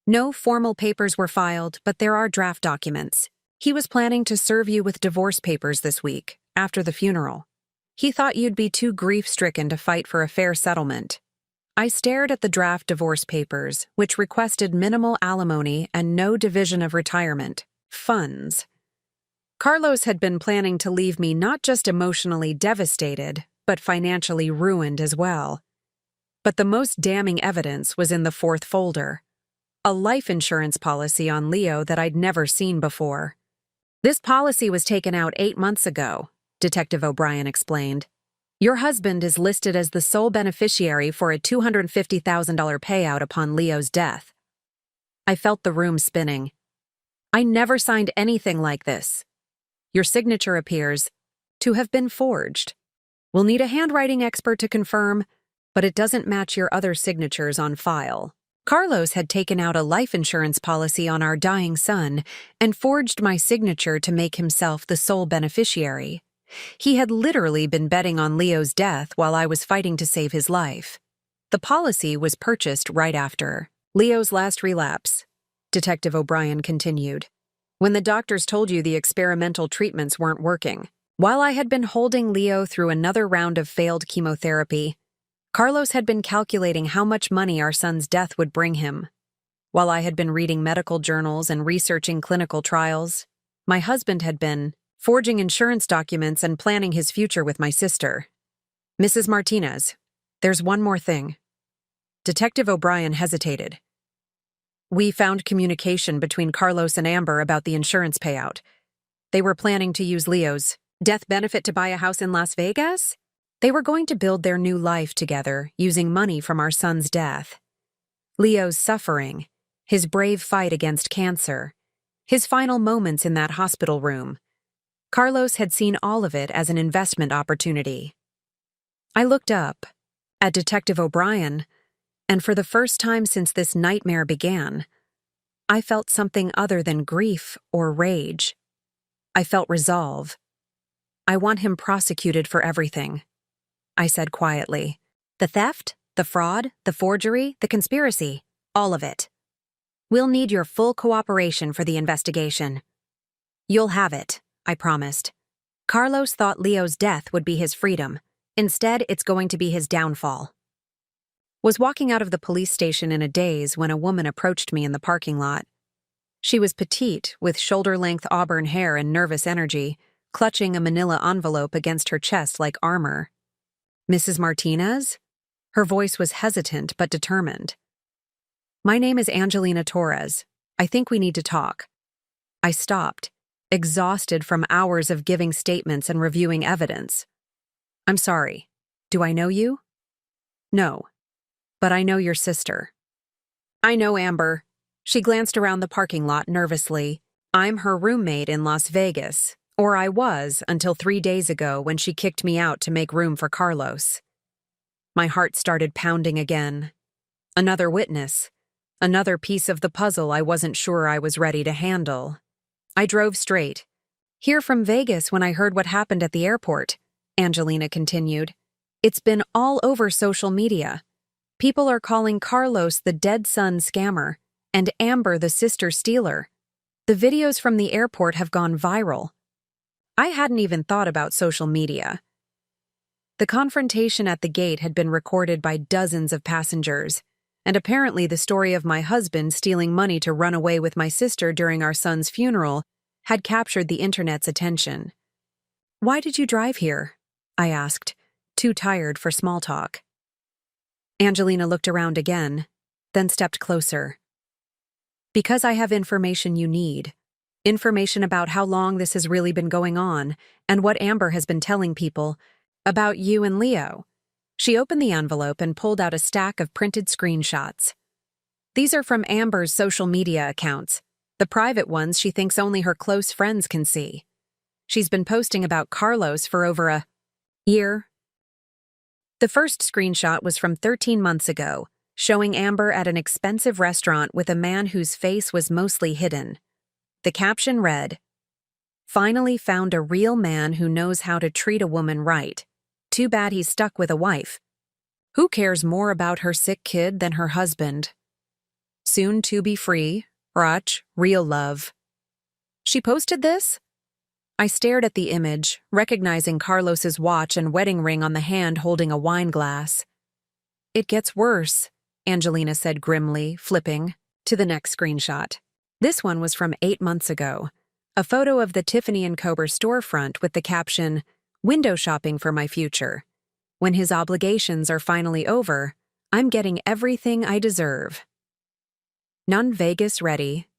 No formal papers were filed, but there are draft documents. He was planning to serve you with divorce papers this week, after the funeral. He thought you'd be too grief-stricken to fight for a fair settlement. I stared at the draft divorce papers, which requested minimal alimony and no division of retirement funds. Carlos had been planning to leave me not just emotionally devastated, but financially ruined as well. But the most damning evidence was in the fourth folder. A life insurance policy on Leo that I'd never seen before. This policy was taken out 8 months ago, Detective O'Brien explained. Your husband is listed as the sole beneficiary for a $250,000 payout upon Leo's death. I felt the room spinning. I never signed anything like this. Your signature appears to have been forged. We'll need a handwriting expert to confirm, but it doesn't match your other signatures on file. Carlos had taken out a life insurance policy on our dying son and forged my signature to make himself the sole beneficiary. He had literally been betting on Leo's death while I was fighting to save his life. The policy was purchased right after Leo's last relapse, Detective O'Brien continued. When the doctors told you the experimental treatments weren't working. While I had been holding Leo through another round of failed chemotherapy, Carlos had been calculating how much money our son's death would bring him. While I had been reading medical journals and researching clinical trials, my husband had been forging insurance documents and planning his future with my sister. Mrs. Martinez, there's one more thing. Detective O'Brien hesitated. We found communication between Carlos and Amber about the insurance payout. They were planning to use Leo's death benefit to buy a house in Las Vegas? They were going to build their new life together using money from our son's death. Leo's suffering, his brave fight against cancer, his final moments in that hospital room. Carlos had seen all of it as an investment opportunity. I looked up at Detective O'Brien, and for the first time since this nightmare began, I felt something other than grief or rage. I felt resolve. I want him prosecuted for everything, I said quietly. The theft, the fraud, the forgery, the conspiracy, all of it. We'll need your full cooperation for the investigation. You'll have it, I promised. Carlos thought Leo's death would be his freedom. Instead, it's going to be his downfall. Was walking out of the police station in a daze when a woman approached me in the parking lot. She was petite, with shoulder-length auburn hair and nervous energy, clutching a manila envelope against her chest like armor. "Mrs. Martinez?" Her voice was hesitant but determined. "My name is Angelina Torres. I think we need to talk." I stopped, exhausted from hours of giving statements and reviewing evidence. "I'm sorry. Do I know you?" "No. But I know your sister." "I know Amber." She glanced around the parking lot nervously. "I'm her roommate in Las Vegas, or I was until 3 days ago when she kicked me out to make room for Carlos." My heart started pounding again. Another witness. Another piece of the puzzle I wasn't sure I was ready to handle. I drove straight. "Here from Vegas when I heard what happened at the airport," Angelina continued. "It's been all over social media. People are calling Carlos the dead son scammer and Amber the sister stealer. The videos from the airport have gone viral." I hadn't even thought about social media. The confrontation at the gate had been recorded by dozens of passengers, and apparently the story of my husband stealing money to run away with my sister during our son's funeral had captured the internet's attention. "Why did you drive here?" I asked, too tired for small talk. Angelina looked around again, then stepped closer. "Because I have information you need. Information about how long this has really been going on, and what Amber has been telling people about you and Leo." She opened the envelope and pulled out a stack of printed screenshots. "These are from Amber's social media accounts, the private ones she thinks only her close friends can see. She's been posting about Carlos for over a year." The first screenshot was from 13 months ago, showing Amber at an expensive restaurant with a man whose face was mostly hidden. The caption read, "Finally found a real man who knows how to treat a woman right. Too bad he's stuck with a wife. Who cares more about her sick kid than her husband? Soon to be free, Rach, real love." She posted this? I stared at the image, recognizing Carlos's watch and wedding ring on the hand holding a wine glass. "It gets worse," Angelina said grimly, flipping to the next screenshot. This one was from 8 months ago. A photo of the Tiffany & Cober storefront with the caption, "Window shopping for my future. When his obligations are finally over, I'm getting everything I deserve. Non-Vegas ready.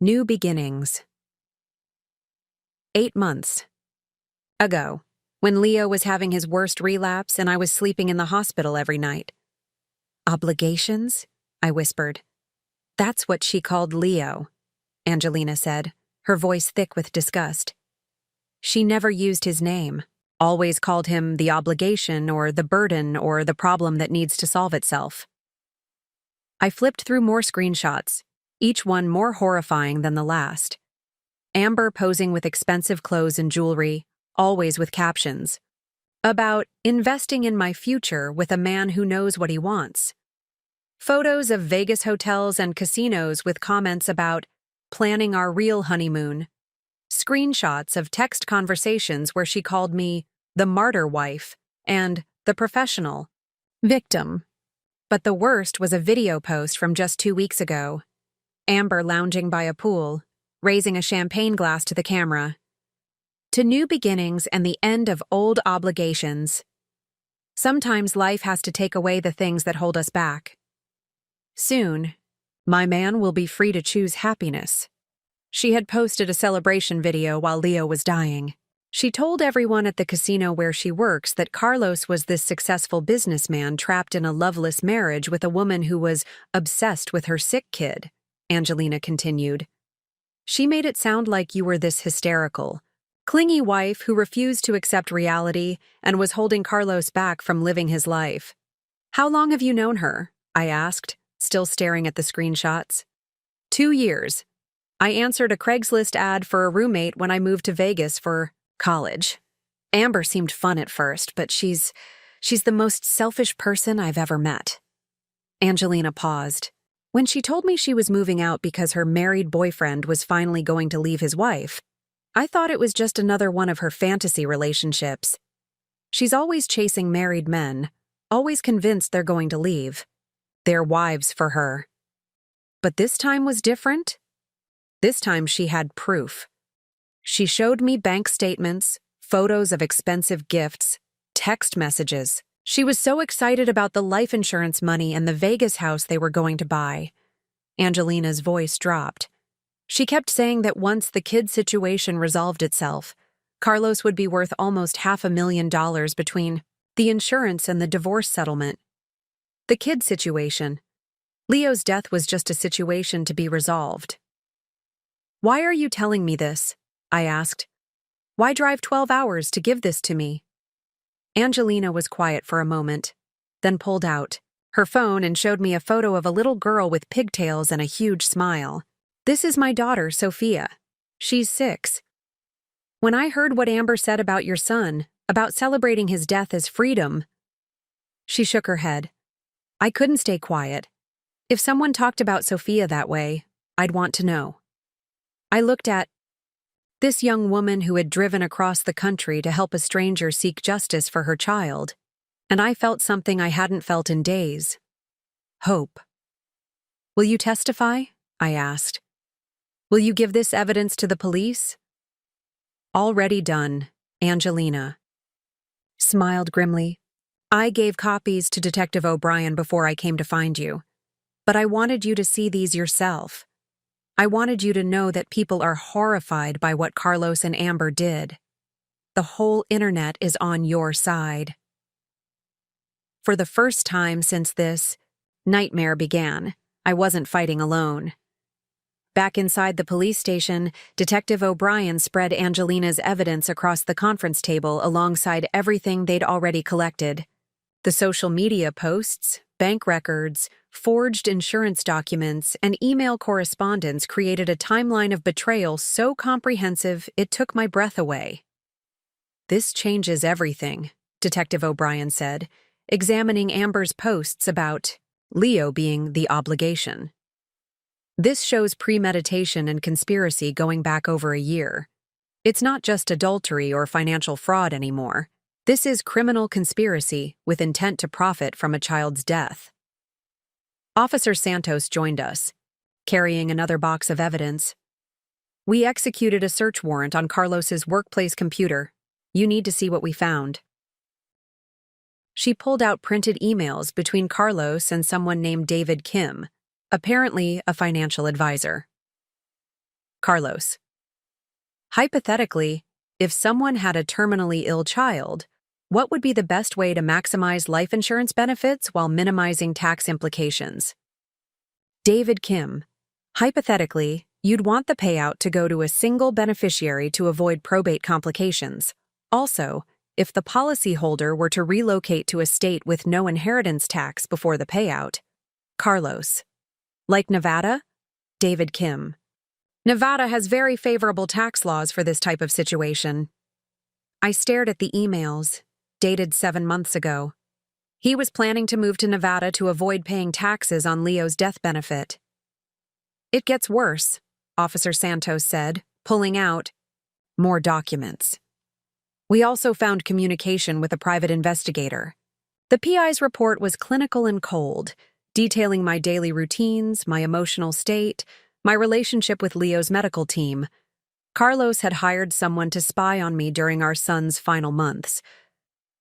New beginnings." 8 months ago, when Leo was having his worst relapse and I was sleeping in the hospital every night. "Obligations?" I whispered. "That's what she called Leo," Angelina said, her voice thick with disgust. "She never used his name, always called him the obligation or the burden or the problem that needs to solve itself." I flipped through more screenshots, each one more horrifying than the last. Amber posing with expensive clothes and jewelry, always with captions about investing in my future with a man who knows what he wants. Photos of Vegas hotels and casinos with comments about planning our real honeymoon. Screenshots of text conversations where she called me the martyr wife and the professional victim. But the worst was a video post from just 2 weeks ago. Amber lounging by a pool, raising a champagne glass to the camera. "To new beginnings and the end of old obligations. Sometimes life has to take away the things that hold us back. Soon, my man will be free to choose happiness." She had posted a celebration video while Leo was dying. She told everyone at the casino where she works that Carlos was this successful businessman trapped in a loveless marriage with a woman who was obsessed with her sick kid, Angelina continued. "She made it sound like you were this hysterical, clingy wife who refused to accept reality and was holding Carlos back from living his life." "How long have you known her?" I asked, still staring at the screenshots. 2 years. I answered a Craigslist ad for a roommate when I moved to Vegas for college. Amber seemed fun at first, but she's the most selfish person I've ever met." Angelina paused. When she told me she was moving out because her married boyfriend was finally going to leave his wife, I thought it was just another one of her fantasy relationships. She's always chasing married men, always convinced they're going to leave. They're wives for her. But this time was different. This time she had proof. She showed me bank statements, photos of expensive gifts, text messages. She was so excited about the life insurance money and the Vegas house they were going to buy. Angelina's voice dropped. She kept saying that once the kid situation resolved itself, Carlos would be worth almost $500,000 between the insurance and the divorce settlement. The kid situation. Leo's death was just a situation to be resolved. "Why are you telling me this?" I asked. "Why drive 12 hours to give this to me?" Angelina was quiet for a moment, then pulled out her phone and showed me a photo of a little girl with pigtails and a huge smile. "This is my daughter, Sophia. She's 6. When I heard what Amber said about your son, about celebrating his death as freedom..." She shook her head. I couldn't stay quiet. If someone talked about Sophia that way, I'd want to know. I looked at this young woman who had driven across the country to help a stranger seek justice for her child, and I felt something I hadn't felt in days. Hope. "Will you testify?" I asked. "Will you give this evidence to the police?" "Already done," Angelina smiled grimly. "I gave copies to Detective O'Brien before I came to find you, but I wanted you to see these yourself. I wanted you to know that people are horrified by what Carlos and Amber did. The whole internet is on your side." For the first time since this nightmare began, I wasn't fighting alone. Back inside the police station, Detective O'Brien spread Angelina's evidence across the conference table alongside everything they'd already collected. The social media posts, bank records, forged insurance documents, and email correspondence created a timeline of betrayal so comprehensive it took my breath away. "This changes everything," Detective O'Brien said, examining Amber's posts about Leo being the obligation. "This shows premeditation and conspiracy going back over a year. It's not just adultery or financial fraud anymore. This is criminal conspiracy with intent to profit from a child's death." Officer Santos joined us, carrying another box of evidence. "We executed a search warrant on Carlos's workplace computer. You need to see what we found." She pulled out printed emails between Carlos and someone named David Kim, apparently a financial advisor. Carlos. "Hypothetically, if someone had a terminally ill child, what would be the best way to maximize life insurance benefits while minimizing tax implications?" David Kim. "Hypothetically, you'd want the payout to go to a single beneficiary to avoid probate complications. Also, if the policyholder were to relocate to a state with no inheritance tax before the payout." Carlos. "Like Nevada?" David Kim. "Nevada has very favorable tax laws for this type of situation." I stared at the emails, dated 7 months ago. He was planning to move to Nevada to avoid paying taxes on Leo's death benefit. "It gets worse," Officer Santos said, pulling out more documents. "We also found communication with a private investigator. The PI's report was clinical and cold, detailing my daily routines, my emotional state, my relationship with Leo's medical team. Carlos had hired someone to spy on me during our son's final months.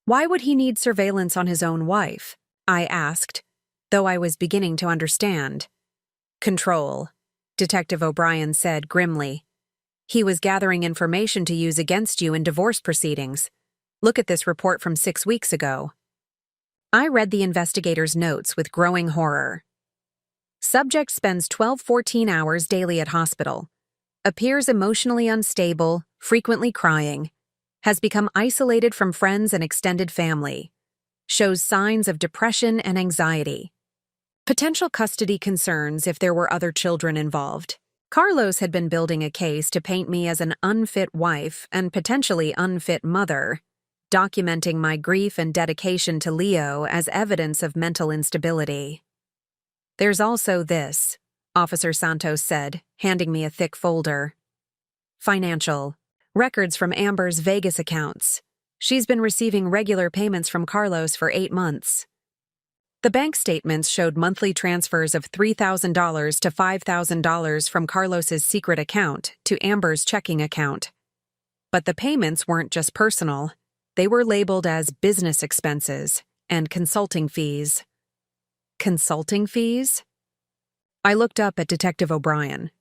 Why would he need surveillance on his own wife? I asked, though I was beginning to understand. "Control," Detective O'Brien said grimly. "He was gathering information to use against you in divorce proceedings. Look at this report from 6 weeks ago." I read the investigator's notes with growing horror. "Subject spends 12-14 hours daily at hospital. Appears emotionally unstable, frequently crying. Has become isolated from friends and extended family. Shows signs of depression and anxiety. Potential custody concerns if there were other children involved. Carlos had been building a case to paint me as an unfit wife and potentially unfit mother, documenting my grief and dedication to Leo as evidence of mental instability. There's also this," Officer Santos said, handing me a thick folder. "Financial. Records from Amber's Vegas accounts. She's been receiving regular payments from Carlos for 8 months. The bank statements showed monthly transfers of $3,000 to $5,000 from Carlos's secret account to Amber's checking account. But the payments weren't just personal. They were labeled as business expenses and consulting fees. Consulting fees? I looked up at Detective O'Brien.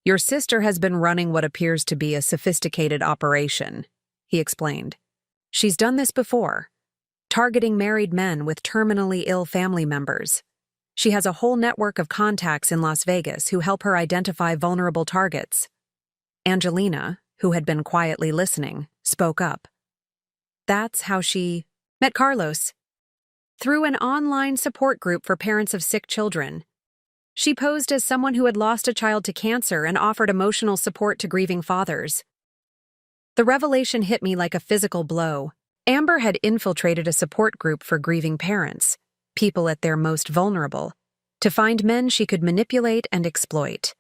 "Your sister has been running what appears to be a sophisticated operation," he explained. "She's done this before, targeting married men with terminally ill family members. She has a whole network of contacts in Las Vegas who help her identify vulnerable targets." Angelina, who had been quietly listening, spoke up. "That's how she met Carlos. Through an online support group for parents of sick children. She posed as someone who had lost a child to cancer and offered emotional support to grieving fathers." The revelation hit me like a physical blow. Amber had infiltrated a support group for grieving parents, people at their most vulnerable, to find men she could manipulate and exploit.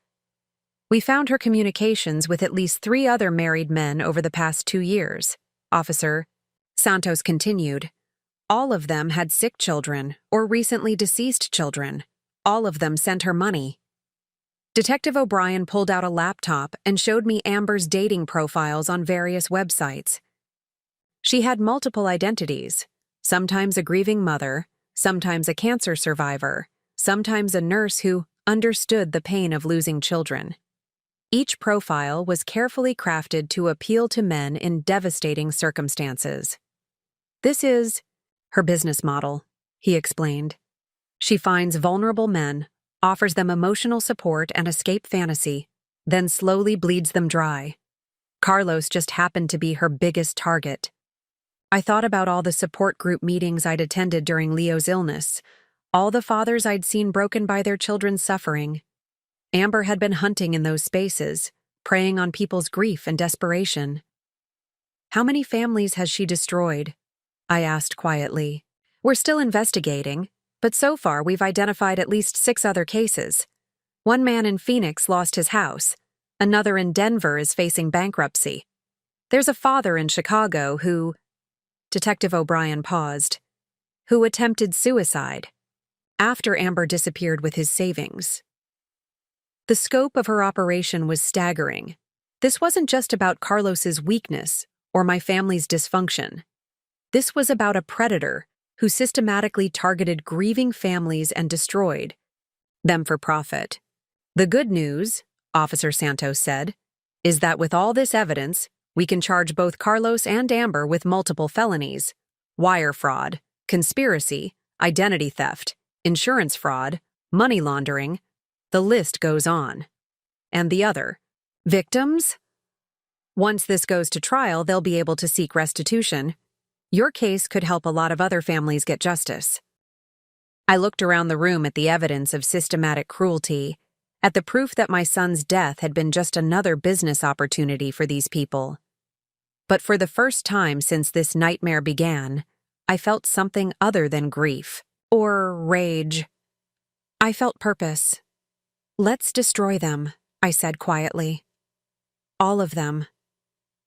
"We found her communications with at least 3 other married men over the past 2 years," Officer Santos continued. "All of them had sick children or recently deceased children. All of them sent her money." Detective O'Brien pulled out a laptop and showed me Amber's dating profiles on various websites. She had multiple identities, sometimes a grieving mother, sometimes a cancer survivor, sometimes a nurse who understood the pain of losing children. Each profile was carefully crafted to appeal to men in devastating circumstances. "This is her business model," he explained. "She finds vulnerable men, offers them emotional support and escape fantasy, then slowly bleeds them dry. Carlos just happened to be her biggest target." I thought about all the support group meetings I'd attended during Leo's illness, all the fathers I'd seen broken by their children's suffering. Amber had been hunting in those spaces, preying on people's grief and desperation. "How many families has she destroyed?" I asked quietly. "We're still investigating, but so far we've identified at least 6 other cases. One man in Phoenix lost his house. Another in Denver is facing bankruptcy. There's a father in Chicago who—" Detective O'Brien paused. "Who attempted suicide after Amber disappeared with his savings." The scope of her operation was staggering. This wasn't just about Carlos's weakness or my family's dysfunction. This was about a predator who systematically targeted grieving families and destroyed them for profit. "The good news," Officer Santos said, "is that with all this evidence, we can charge both Carlos and Amber with multiple felonies: wire fraud, conspiracy, identity theft, insurance fraud, money laundering. The list goes on." "And the other victims?" "Once this goes to trial, they'll be able to seek restitution. Your case could help a lot of other families get justice." I looked around the room at the evidence of systematic cruelty, at the proof that my son's death had been just another business opportunity for these people. But for the first time since this nightmare began, I felt something other than grief or rage. I felt purpose. "Let's destroy them," I said quietly. "All of them.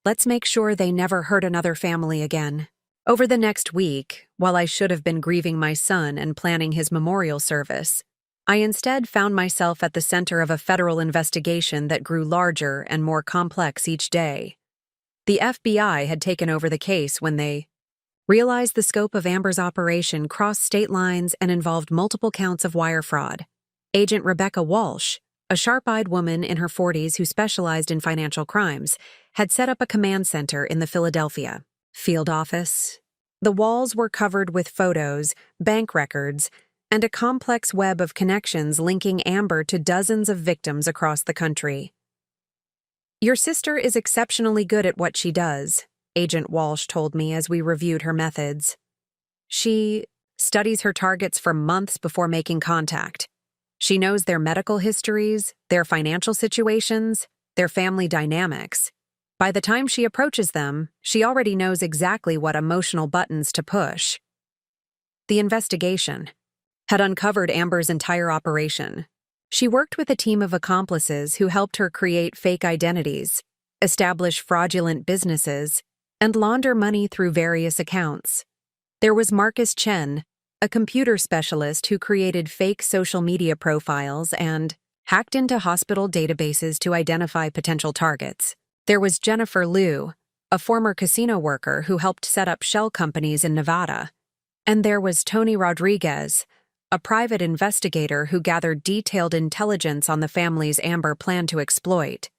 Let's make sure they never hurt another family again." Over the next week, while I should have been grieving my son and planning his memorial service, I instead found myself at the center of a federal investigation that grew larger and more complex each day. The FBI had taken over the case when they realized the scope of Amber's operation crossed state lines and involved multiple counts of wire fraud. Agent Rebecca Walsh, a sharp-eyed woman in her 40s who specialized in financial crimes, had set up a command center in the Philadelphia field office. The walls were covered with photos, bank records, and a complex web of connections linking Amber to dozens of victims across the country. "Your sister is exceptionally good at what she does," Agent Walsh told me as we reviewed her methods. "She studies her targets for months before making contact. She knows their medical histories, their financial situations, their family dynamics. By the time she approaches them, she already knows exactly what emotional buttons to push." The investigation had uncovered Amber's entire operation. She worked with a team of accomplices who helped her create fake identities, establish fraudulent businesses, and launder money through various accounts. There was Marcus Chen, a computer specialist who created fake social media profiles and hacked into hospital databases to identify potential targets. There was Jennifer Liu, a former casino worker who helped set up shell companies in Nevada. And there was Tony Rodriguez, a private investigator who gathered detailed intelligence on the family's Amber planned to exploit.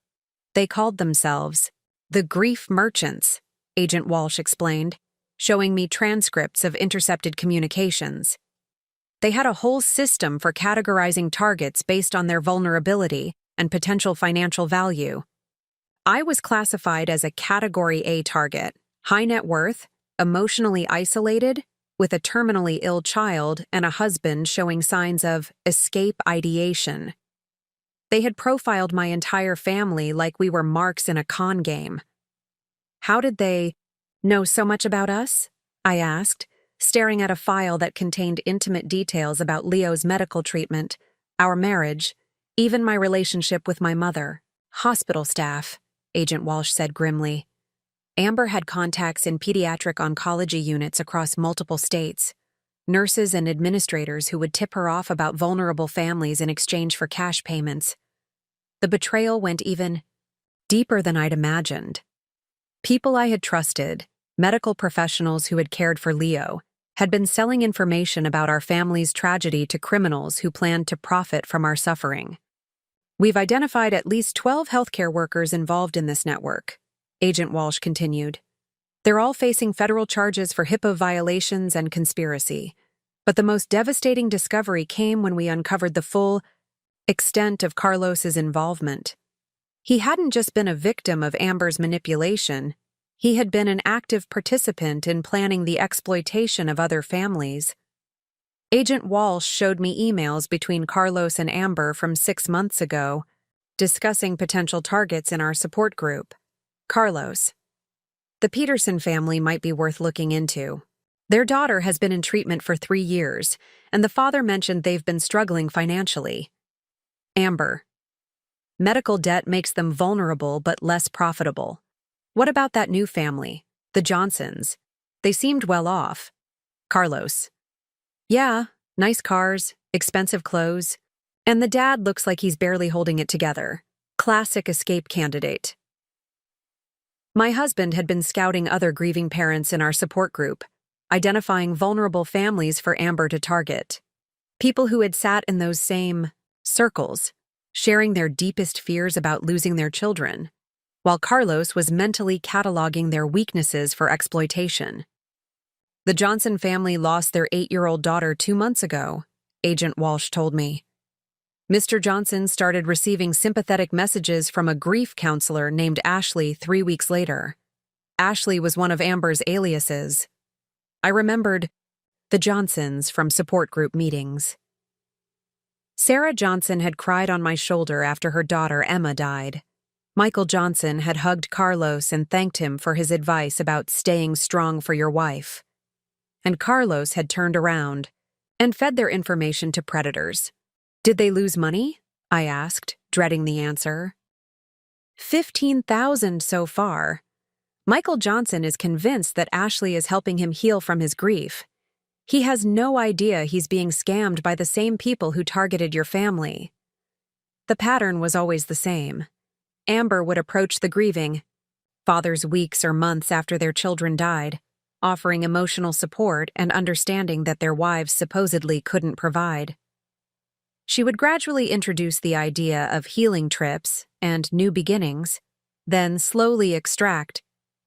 They called themselves the Grief Merchants, Agent Walsh explained, showing me transcripts of intercepted communications. They had a whole system for categorizing targets based on their vulnerability and potential financial value. I was classified as a Category A target, high net worth, emotionally isolated, with a terminally ill child and a husband showing signs of escape ideation. They had profiled my entire family like we were marks in a con game. How did they know so much about us? I asked, staring at a file that contained intimate details about Leo's medical treatment, our marriage, even my relationship with my mother. Hospital staff, Agent Walsh said grimly. Amber had contacts in pediatric oncology units across multiple states, nurses and administrators who would tip her off about vulnerable families in exchange for cash payments. The betrayal went even deeper than I'd imagined. People I had trusted, medical professionals who had cared for Leo, had been selling information about our family's tragedy to criminals who planned to profit from our suffering. We've identified at least 12 healthcare workers involved in this network, Agent Walsh continued. They're all facing federal charges for HIPAA violations and conspiracy. But the most devastating discovery came when we uncovered the full extent of Carlos's involvement. He hadn't just been a victim of Amber's manipulation, he had been an active participant in planning the exploitation of other families. Agent Walsh showed me emails between Carlos and Amber from 6 months ago, discussing potential targets in our support group. Carlos. The Peterson family might be worth looking into. Their daughter has been in treatment for 3 years, and the father mentioned they've been struggling financially. Amber. Medical debt makes them vulnerable but less profitable. What about that new family, the Johnsons? They seemed well off. Carlos. Yeah, nice cars, expensive clothes, and the dad looks like he's barely holding it together. Classic escape candidate. My husband had been scouting other grieving parents in our support group, identifying vulnerable families for Amber to target. People who had sat in those same circles, sharing their deepest fears about losing their children, while Carlos was mentally cataloging their weaknesses for exploitation. The Johnson family lost their 8-year-old daughter 2 months ago, Agent Walsh told me. Mr. Johnson started receiving sympathetic messages from a grief counselor named Ashley 3 weeks later. Ashley was one of Amber's aliases. I remembered the Johnsons from support group meetings. Sarah Johnson had cried on my shoulder after her daughter Emma died. Michael Johnson had hugged Carlos and thanked him for his advice about staying strong for your wife. And Carlos had turned around and fed their information to predators. Did they lose money? I asked, dreading the answer. $15,000 so far. Michael Johnson is convinced that Ashley is helping him heal from his grief. He has no idea he's being scammed by the same people who targeted your family. The pattern was always the same. Amber would approach the grieving fathers weeks or months after their children died, offering emotional support and understanding that their wives supposedly couldn't provide. She would gradually introduce the idea of healing trips and new beginnings, then slowly extract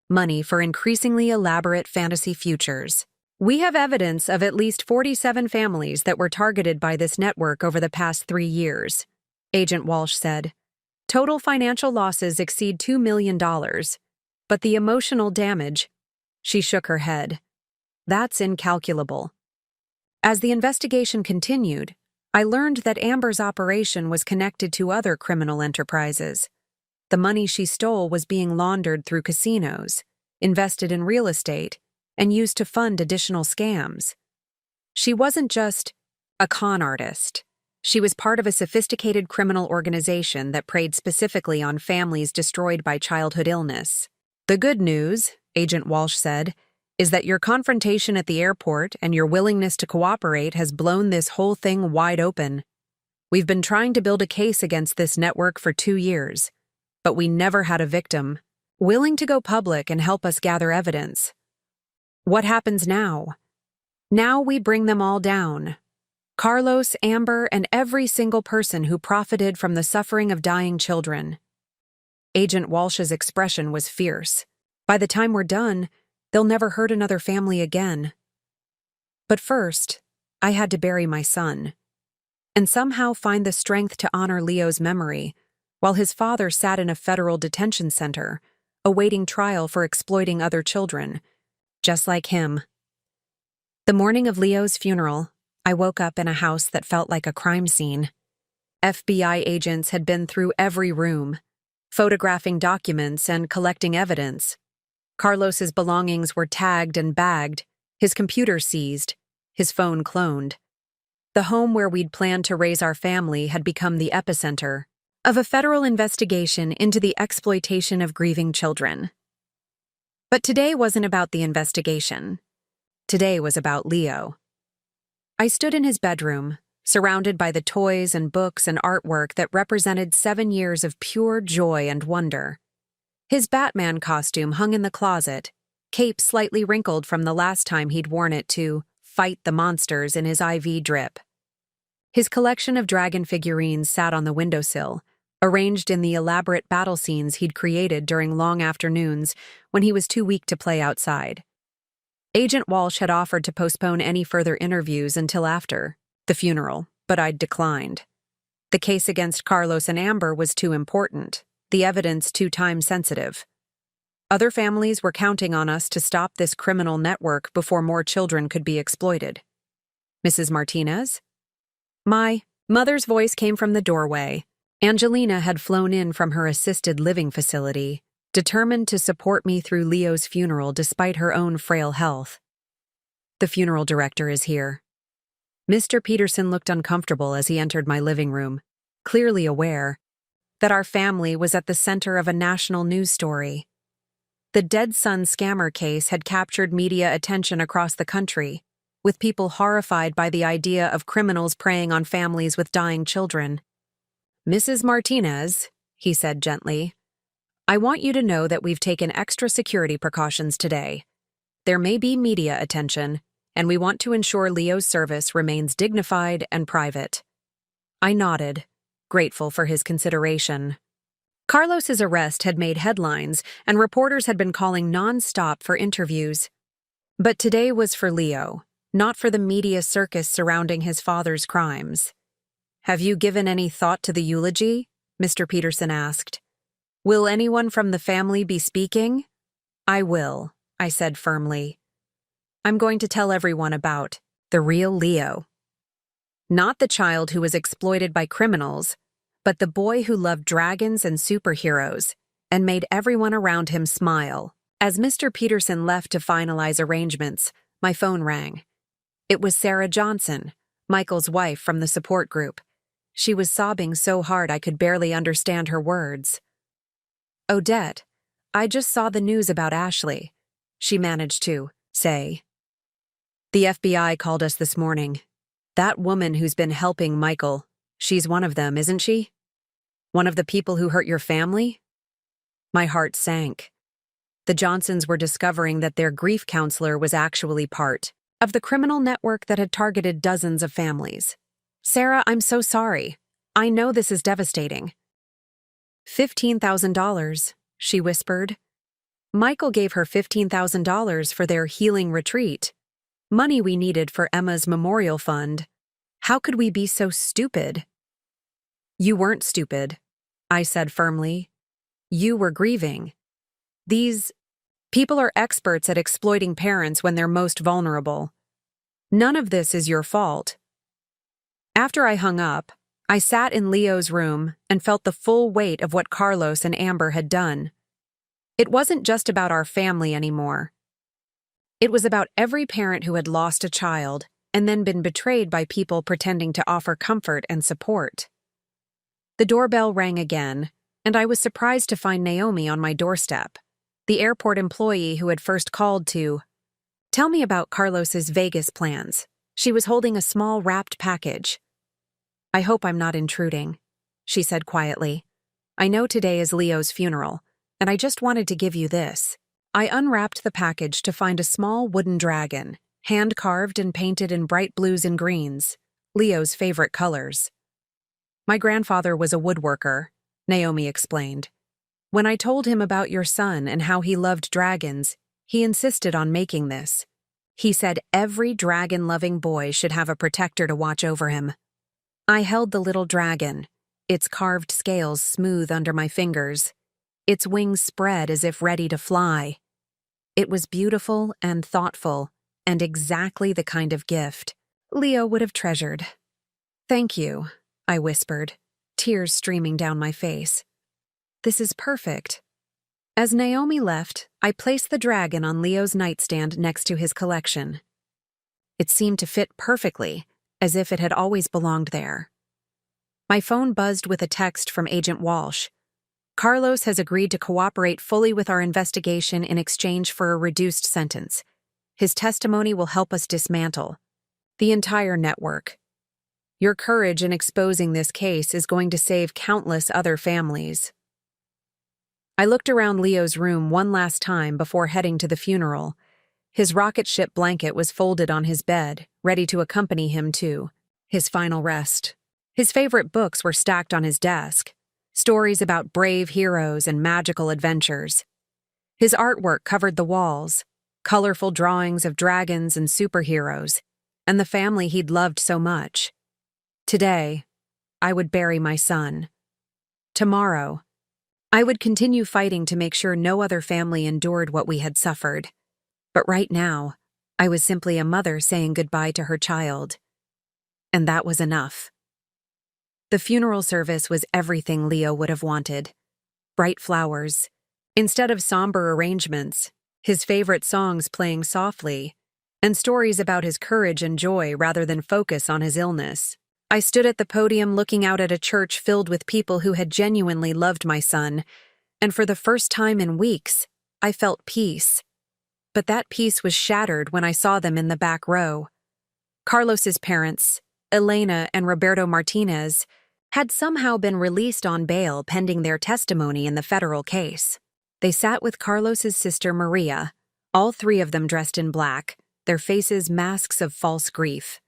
money for increasingly elaborate fantasy futures. We have evidence of at least 47 families that were targeted by this network over the past 3 years, Agent Walsh said. Total financial losses exceed $2 million, but the emotional damage, she shook her head. That's incalculable. As the investigation continued, I learned that Amber's operation was connected to other criminal enterprises. The money she stole was being laundered through casinos, invested in real estate, and used to fund additional scams. She wasn't just a con artist. She was part of a sophisticated criminal organization that preyed specifically on families destroyed by childhood illness. The good news, Agent Walsh said, is that your confrontation at the airport and your willingness to cooperate has blown this whole thing wide open. We've been trying to build a case against this network for 2 years, but we never had a victim willing to go public and help us gather evidence. What happens now? Now we bring them all down. Carlos, Amber, and every single person who profited from the suffering of dying children. Agent Walsh's expression was fierce. By the time we're done, they'll never hurt another family again. But first, I had to bury my son, and somehow find the strength to honor Leo's memory, while his father sat in a federal detention center, awaiting trial for exploiting other children, just like him. The morning of Leo's funeral, I woke up in a house that felt like a crime scene. FBI agents had been through every room, photographing documents and collecting evidence. Carlos's belongings were tagged and bagged, his computer seized, his phone cloned. The home where we'd planned to raise our family had become the epicenter of a federal investigation into the exploitation of grieving children. But today wasn't about the investigation. Today was about Leo. I stood in his bedroom, surrounded by the toys and books and artwork that represented 7 years of pure joy and wonder. His Batman costume hung in the closet, cape slightly wrinkled from the last time he'd worn it to fight the monsters in his IV drip. His collection of dragon figurines sat on the windowsill, arranged in the elaborate battle scenes he'd created during long afternoons when he was too weak to play outside. Agent Walsh had offered to postpone any further interviews until after the funeral, but I'd declined. The case against Carlos and Amber was too important, the evidence too time-sensitive. Other families were counting on us to stop this criminal network before more children could be exploited. Mrs. Martinez? My mother's voice came from the doorway. Angelina had flown in from her assisted living facility, determined to support me through Leo's funeral despite her own frail health. The funeral director is here. Mr. Peterson looked uncomfortable as he entered my living room, clearly aware that our family was at the center of a national news story. The dead son scammer case had captured media attention across the country, with people horrified by the idea of criminals preying on families with dying children. Mrs. Martinez, he said gently, I want you to know that we've taken extra security precautions today. There may be media attention, and we want to ensure Leo's service remains dignified and private. I nodded, grateful for his consideration. Carlos's arrest had made headlines, and reporters had been calling non-stop for interviews. But today was for Leo, not for the media circus surrounding his father's crimes. Have you given any thought to the eulogy? Mr. Peterson asked. Will anyone from the family be speaking? I will, I said firmly. I'm going to tell everyone about the real Leo. Not the child who was exploited by criminals, but the boy who loved dragons and superheroes and made everyone around him smile. As Mr. Peterson left to finalize arrangements, my phone rang. It was Sarah Johnson, Michael's wife from the support group. She was sobbing so hard I could barely understand her words. Odette, I just saw the news about Ashley, she managed to say. The FBI called us this morning. That woman who's been helping Michael, she's one of them, isn't she? One of the people who hurt your family? My heart sank. The Johnsons were discovering that their grief counselor was actually part of the criminal network that had targeted dozens of families. Sarah, I'm so sorry. I know this is devastating. $15,000, she whispered. Michael gave her $15,000 for their healing retreat, money we needed for Emma's memorial fund. How could we be so stupid? You weren't stupid, I said firmly. You were grieving. These people are experts at exploiting parents when they're most vulnerable. None of this is your fault. After I hung up, I sat in Leo's room and felt the full weight of what Carlos and Amber had done. It wasn't just about our family anymore. It was about every parent who had lost a child and then been betrayed by people pretending to offer comfort and support. The doorbell rang again, and I was surprised to find Naomi on my doorstep, the airport employee who had first called to Tell me about Carlos's Vegas plans. She was holding a small wrapped package. I hope I'm not intruding, she said quietly. I know today is Leo's funeral, and I just wanted to give you this. I unwrapped the package to find a small wooden dragon, hand-carved and painted in bright blues and greens, Leo's favorite colors. My grandfather was a woodworker, Naomi explained. When I told him about your son and how he loved dragons, he insisted on making this. He said every dragon-loving boy should have a protector to watch over him. I held the little dragon, its carved scales smooth under my fingers, its wings spread as if ready to fly. It was beautiful and thoughtful, and exactly the kind of gift Leo would have treasured. Thank you, I whispered, tears streaming down my face. This is perfect. As Naomi left, I placed the dragon on Leo's nightstand next to his collection. It seemed to fit perfectly, as if it had always belonged there. My phone buzzed with a text from Agent Walsh. Carlos has agreed to cooperate fully with our investigation in exchange for a reduced sentence. His testimony will help us dismantle the entire network. Your courage in exposing this case is going to save countless other families. I looked around Leo's room one last time before heading to the funeral. His rocket ship blanket was folded on his bed, ready to accompany him to his final rest. His favorite books were stacked on his desk, stories about brave heroes and magical adventures. His artwork covered the walls, colorful drawings of dragons and superheroes, and the family he'd loved so much. Today, I would bury my son. Tomorrow, I would continue fighting to make sure no other family endured what we had suffered. But right now, I was simply a mother saying goodbye to her child. And that was enough. The funeral service was everything Leo would have wanted. Bright flowers. Instead of somber arrangements, his favorite songs playing softly, and stories about his courage and joy rather than focus on his illness. I stood at the podium looking out at a church filled with people who had genuinely loved my son, and for the first time in weeks, I felt peace. But that peace was shattered when I saw them in the back row. Carlos's parents, Elena and Roberto Martinez, had somehow been released on bail pending their testimony in the federal case. They sat with Carlos's sister Maria, all three of them dressed in black, their faces masks of false grief.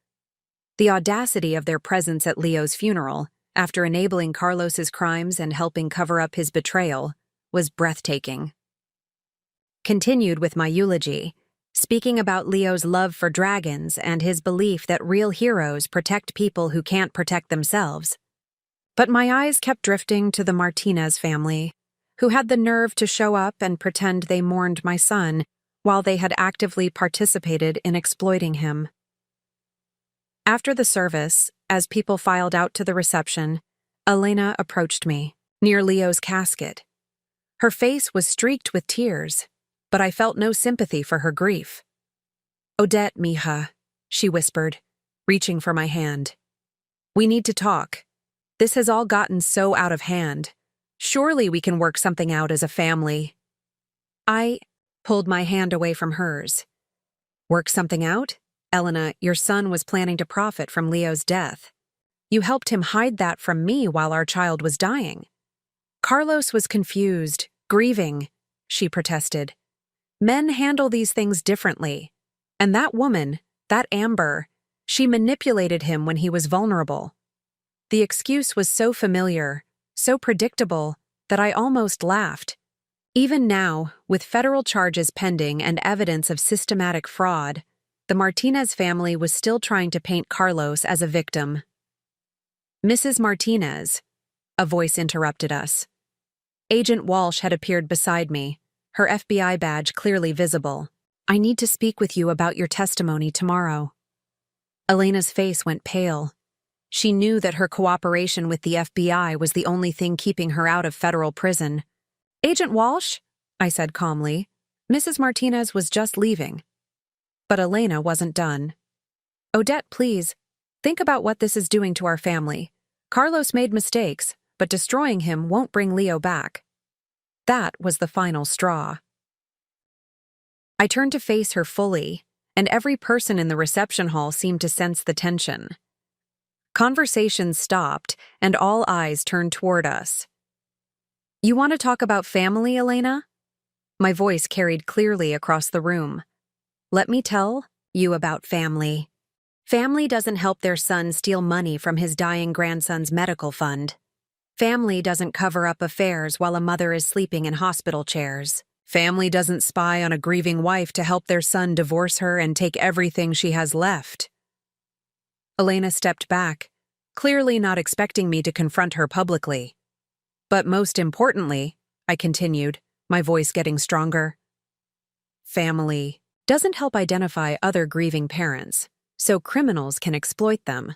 The audacity of their presence at Leo's funeral, after enabling Carlos's crimes and helping cover up his betrayal, was breathtaking. Continued with my eulogy, speaking about Leo's love for dragons and his belief that real heroes protect people who can't protect themselves. But my eyes kept drifting to the Martinez family, who had the nerve to show up and pretend they mourned my son while they had actively participated in exploiting him. After the service, as people filed out to the reception, Elena approached me, near Leo's casket. Her face was streaked with tears, but I felt no sympathy for her grief. "Odette, mija," she whispered, reaching for my hand. "We need to talk. This has all gotten so out of hand. Surely we can work something out as a family." I pulled my hand away from hers. "Work something out? Elena, your son was planning to profit from Leo's death. You helped him hide that from me while our child was dying." Carlos was confused, grieving, she protested. "Men handle these things differently. And that woman, that Amber, she manipulated him when he was vulnerable." The excuse was so familiar, so predictable, that I almost laughed. Even now, with federal charges pending and evidence of systematic fraud, the Martinez family was still trying to paint Carlos as a victim. "Mrs. Martinez," a voice interrupted us. Agent Walsh had appeared beside me, her FBI badge clearly visible. "I need to speak with you about your testimony tomorrow." Elena's face went pale. She knew that her cooperation with the FBI was the only thing keeping her out of federal prison. "Agent Walsh," I said calmly, "Mrs. Martinez was just leaving." But Elena wasn't done. "Odette, please, think about what this is doing to our family. Carlos made mistakes, but destroying him won't bring Leo back." That was the final straw. I turned to face her fully, and every person in the reception hall seemed to sense the tension. Conversations stopped, and all eyes turned toward us. "You want to talk about family, Elena?" My voice carried clearly across the room. "Let me tell you about family. Family doesn't help their son steal money from his dying grandson's medical fund. Family doesn't cover up affairs while a mother is sleeping in hospital chairs. Family doesn't spy on a grieving wife to help their son divorce her and take everything she has left." Elena stepped back, clearly not expecting me to confront her publicly. "But most importantly," I continued, my voice getting stronger, "family doesn't help identify other grieving parents, so criminals can exploit them."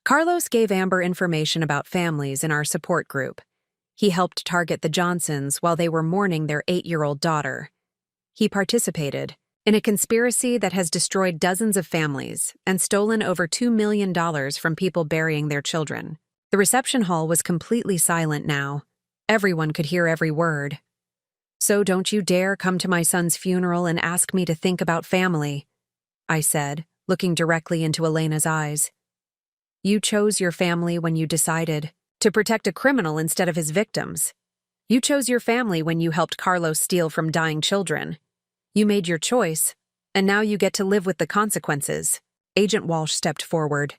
Carlos gave Amber information about families in our support group. He helped target the Johnsons while they were mourning their 8-year-old daughter. He participated in a conspiracy that has destroyed dozens of families and stolen over $2 million from people burying their children. The reception hall was completely silent now. Everyone could hear every word. "So don't you dare come to my son's funeral and ask me to think about family," I said, looking directly into Elena's eyes. "You chose your family when you decided to protect a criminal instead of his victims. You chose your family when you helped Carlos steal from dying children. You made your choice, and now you get to live with the consequences." Agent Walsh stepped forward.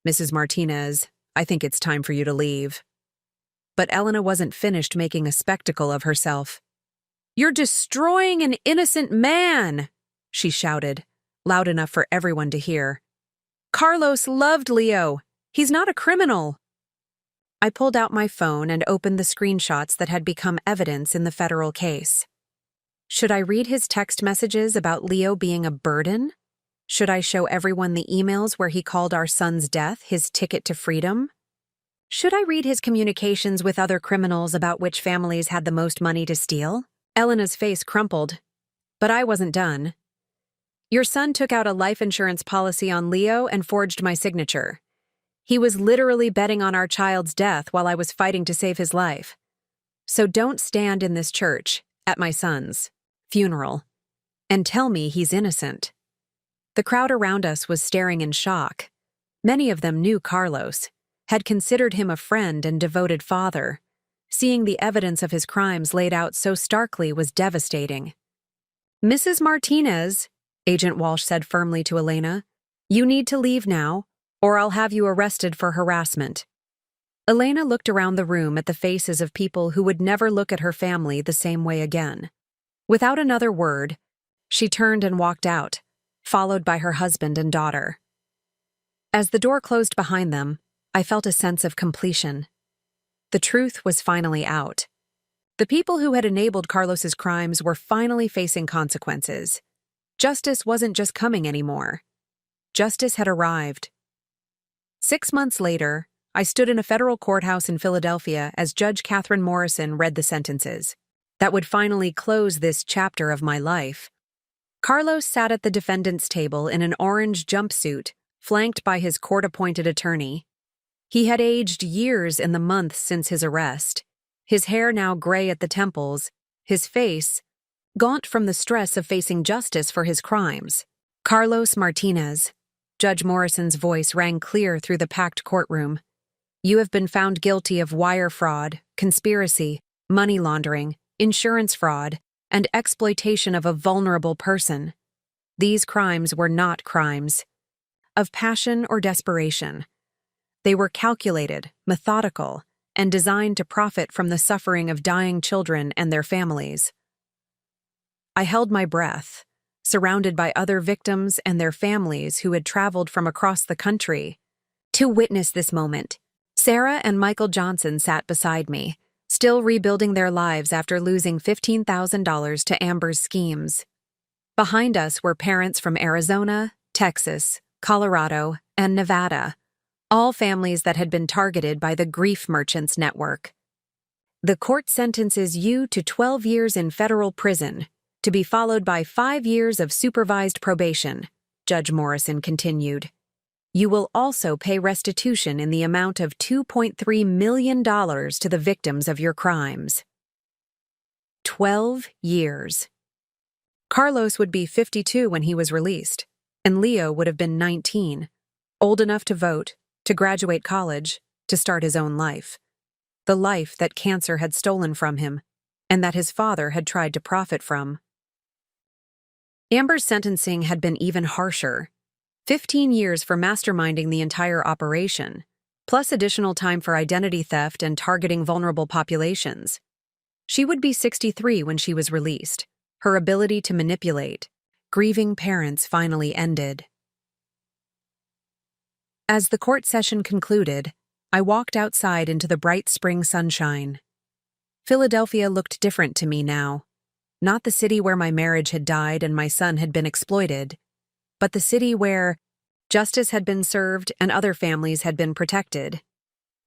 "Mrs. Martinez, I think it's time for you to leave." But Elena wasn't finished making a spectacle of herself. "You're destroying an innocent man!" she shouted, loud enough for everyone to hear. "Carlos loved Leo. He's not a criminal." I pulled out my phone and opened the screenshots that had become evidence in the federal case. Should I read his text messages about Leo being a burden? Should I show everyone the emails where he called our son's death his ticket to freedom? Should I read his communications with other criminals about which families had the most money to steal? Elena's face crumpled, but I wasn't done. "Your son took out a life insurance policy on Leo and forged my signature. He was literally betting on our child's death while I was fighting to save his life. So don't stand in this church, at my son's funeral, and tell me he's innocent." The crowd around us was staring in shock. Many of them knew Carlos, had considered him a friend and devoted father. Seeing the evidence of his crimes laid out so starkly was devastating. "Mrs. Martinez," Agent Walsh said firmly to Elena, "you need to leave now, or I'll have you arrested for harassment." Elena looked around the room at the faces of people who would never look at her family the same way again. Without another word, she turned and walked out, followed by her husband and daughter. As the door closed behind them, I felt a sense of completion. The truth was finally out. The people who had enabled Carlos's crimes were finally facing consequences. Justice wasn't just coming anymore. Justice had arrived. 6 months later, I stood in a federal courthouse in Philadelphia as Judge Catherine Morrison read the sentences that would finally close this chapter of my life. Carlos sat at the defendant's table in an orange jumpsuit, flanked by his court-appointed attorney. He had aged years in the months since his arrest, his hair now gray at the temples, his face gaunt from the stress of facing justice for his crimes. "Carlos Martinez," Judge Morrison's voice rang clear through the packed courtroom. "You have been found guilty of wire fraud, conspiracy, money laundering, insurance fraud, and exploitation of a vulnerable person. These crimes were not crimes of passion or desperation. They were calculated, methodical, and designed to profit from the suffering of dying children and their families." I held my breath, surrounded by other victims and their families who had traveled from across the country to witness this moment. Sarah and Michael Johnson sat beside me, still rebuilding their lives after losing $15,000 to Amber's schemes. Behind us were parents from Arizona, Texas, Colorado, and Nevada, all families that had been targeted by the Grief Merchants Network. "The court sentences you to 12 years in federal prison, to be followed by 5 years of supervised probation," Judge Morrison continued. "You will also pay restitution in the amount of $2.3 million to the victims of your crimes." 12 years. Carlos would be 52 when he was released, and Leo would have been 19, old enough to vote, to graduate college, to start his own life. The life that cancer had stolen from him, and that his father had tried to profit from. Amber's sentencing had been even harsher. 15 years for masterminding the entire operation, plus additional time for identity theft and targeting vulnerable populations. She would be 63 when she was released. Her ability to manipulate grieving parents finally ended. As the court session concluded, I walked outside into the bright spring sunshine. Philadelphia looked different to me now. Not the city where my marriage had died and my son had been exploited, but the city where justice had been served and other families had been protected.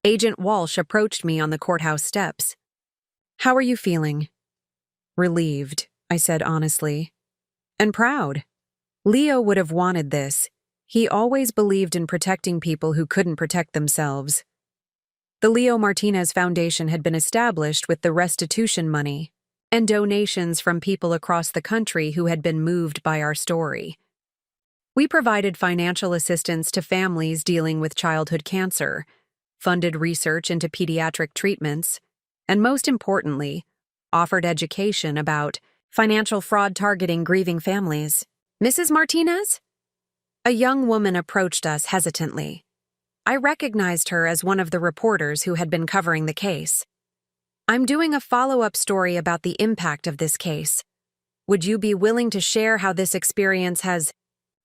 Agent Walsh approached me on the courthouse steps. "How are you feeling?" "Relieved," I said honestly. "And proud. Leo would have wanted this. He always believed in protecting people who couldn't protect themselves." The Leo Martinez Foundation had been established with the restitution money and donations from people across the country who had been moved by our story. We provided financial assistance to families dealing with childhood cancer, funded research into pediatric treatments, and most importantly, offered education about financial fraud targeting grieving families. "Mrs. Martinez?" A young woman approached us hesitantly. I recognized her as one of the reporters who had been covering the case. "I'm doing a follow-up story about the impact of this case. Would you be willing to share how this experience has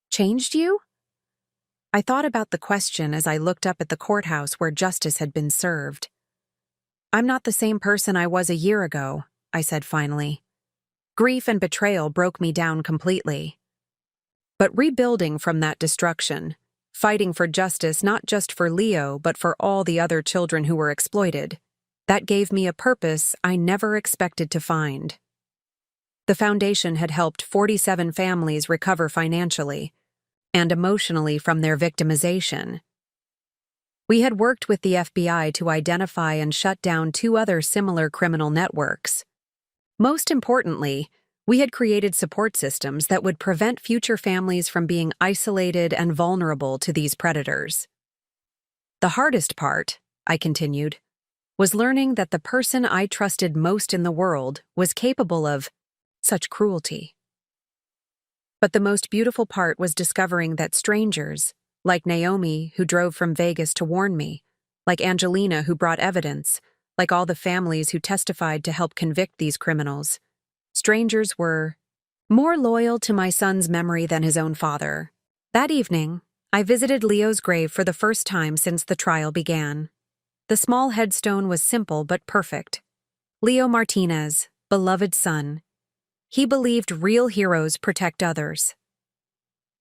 changed you?" I thought about the question as I looked up at the courthouse where justice had been served. "I'm not the same person I was a year ago," I said finally. Grief and betrayal broke me down completely. But rebuilding from that destruction, fighting for justice not just for Leo but for all the other children who were exploited, that gave me a purpose I never expected to find. The foundation had helped 47 families recover financially and emotionally from their victimization. We had worked with the FBI to identify and shut down 2 other similar criminal networks. Most importantly, we had created support systems that would prevent future families from being isolated and vulnerable to these predators. The hardest part, I continued, was learning that the person I trusted most in the world was capable of such cruelty. But the most beautiful part was discovering that strangers, like Naomi, who drove from Vegas to warn me, like Angelina, who brought evidence, like all the families who testified to help convict these criminals, strangers were more loyal to my son's memory than his own father. That evening, I visited Leo's grave for the first time since the trial began. The small headstone was simple but perfect. Leo Martinez, beloved son. He believed real heroes protect others.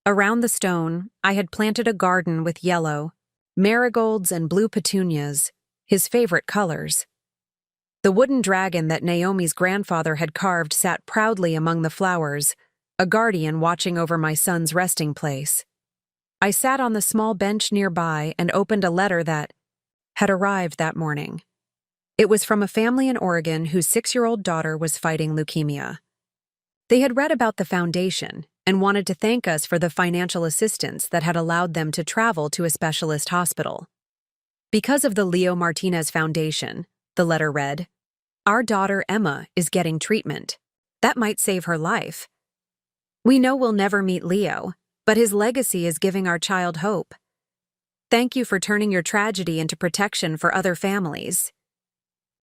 Around the stone, I had planted a garden with yellow, marigolds and blue petunias, his favorite colors. The wooden dragon that Naomi's grandfather had carved sat proudly among the flowers, a guardian watching over my son's resting place. I sat on the small bench nearby and opened a letter that had arrived that morning. It was from a family in Oregon whose 6-year-old daughter was fighting leukemia. They had read about the foundation and wanted to thank us for the financial assistance that had allowed them to travel to a specialist hospital. "Because of the Leo Martinez Foundation," the letter read, "our daughter Emma is getting treatment. That might save her life. We know we'll never meet Leo, but his legacy is giving our child hope. Thank you for turning your tragedy into protection for other families."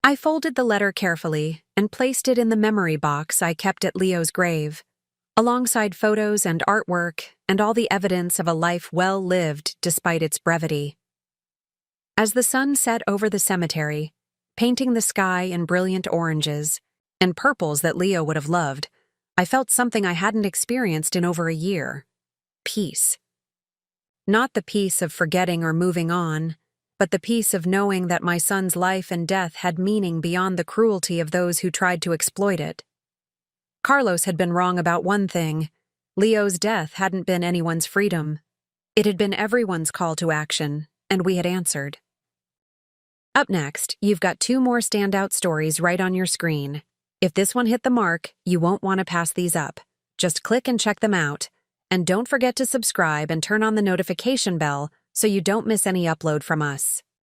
I folded the letter carefully and placed it in the memory box I kept at Leo's grave, alongside photos and artwork and all the evidence of a life well lived despite its brevity. As the sun set over the cemetery, painting the sky in brilliant oranges and purples that Leo would have loved, I felt something I hadn't experienced in over a year: peace. Not the peace of forgetting or moving on, but the peace of knowing that my son's life and death had meaning beyond the cruelty of those who tried to exploit it. Carlos had been wrong about one thing: Leo's death hadn't been anyone's freedom. It had been everyone's call to action, and we had answered. Up next, you've got 2 more standout stories right on your screen. If this one hit the mark, you won't want to pass these up. Just click and check them out. And don't forget to subscribe and turn on the notification bell so you don't miss any upload from us.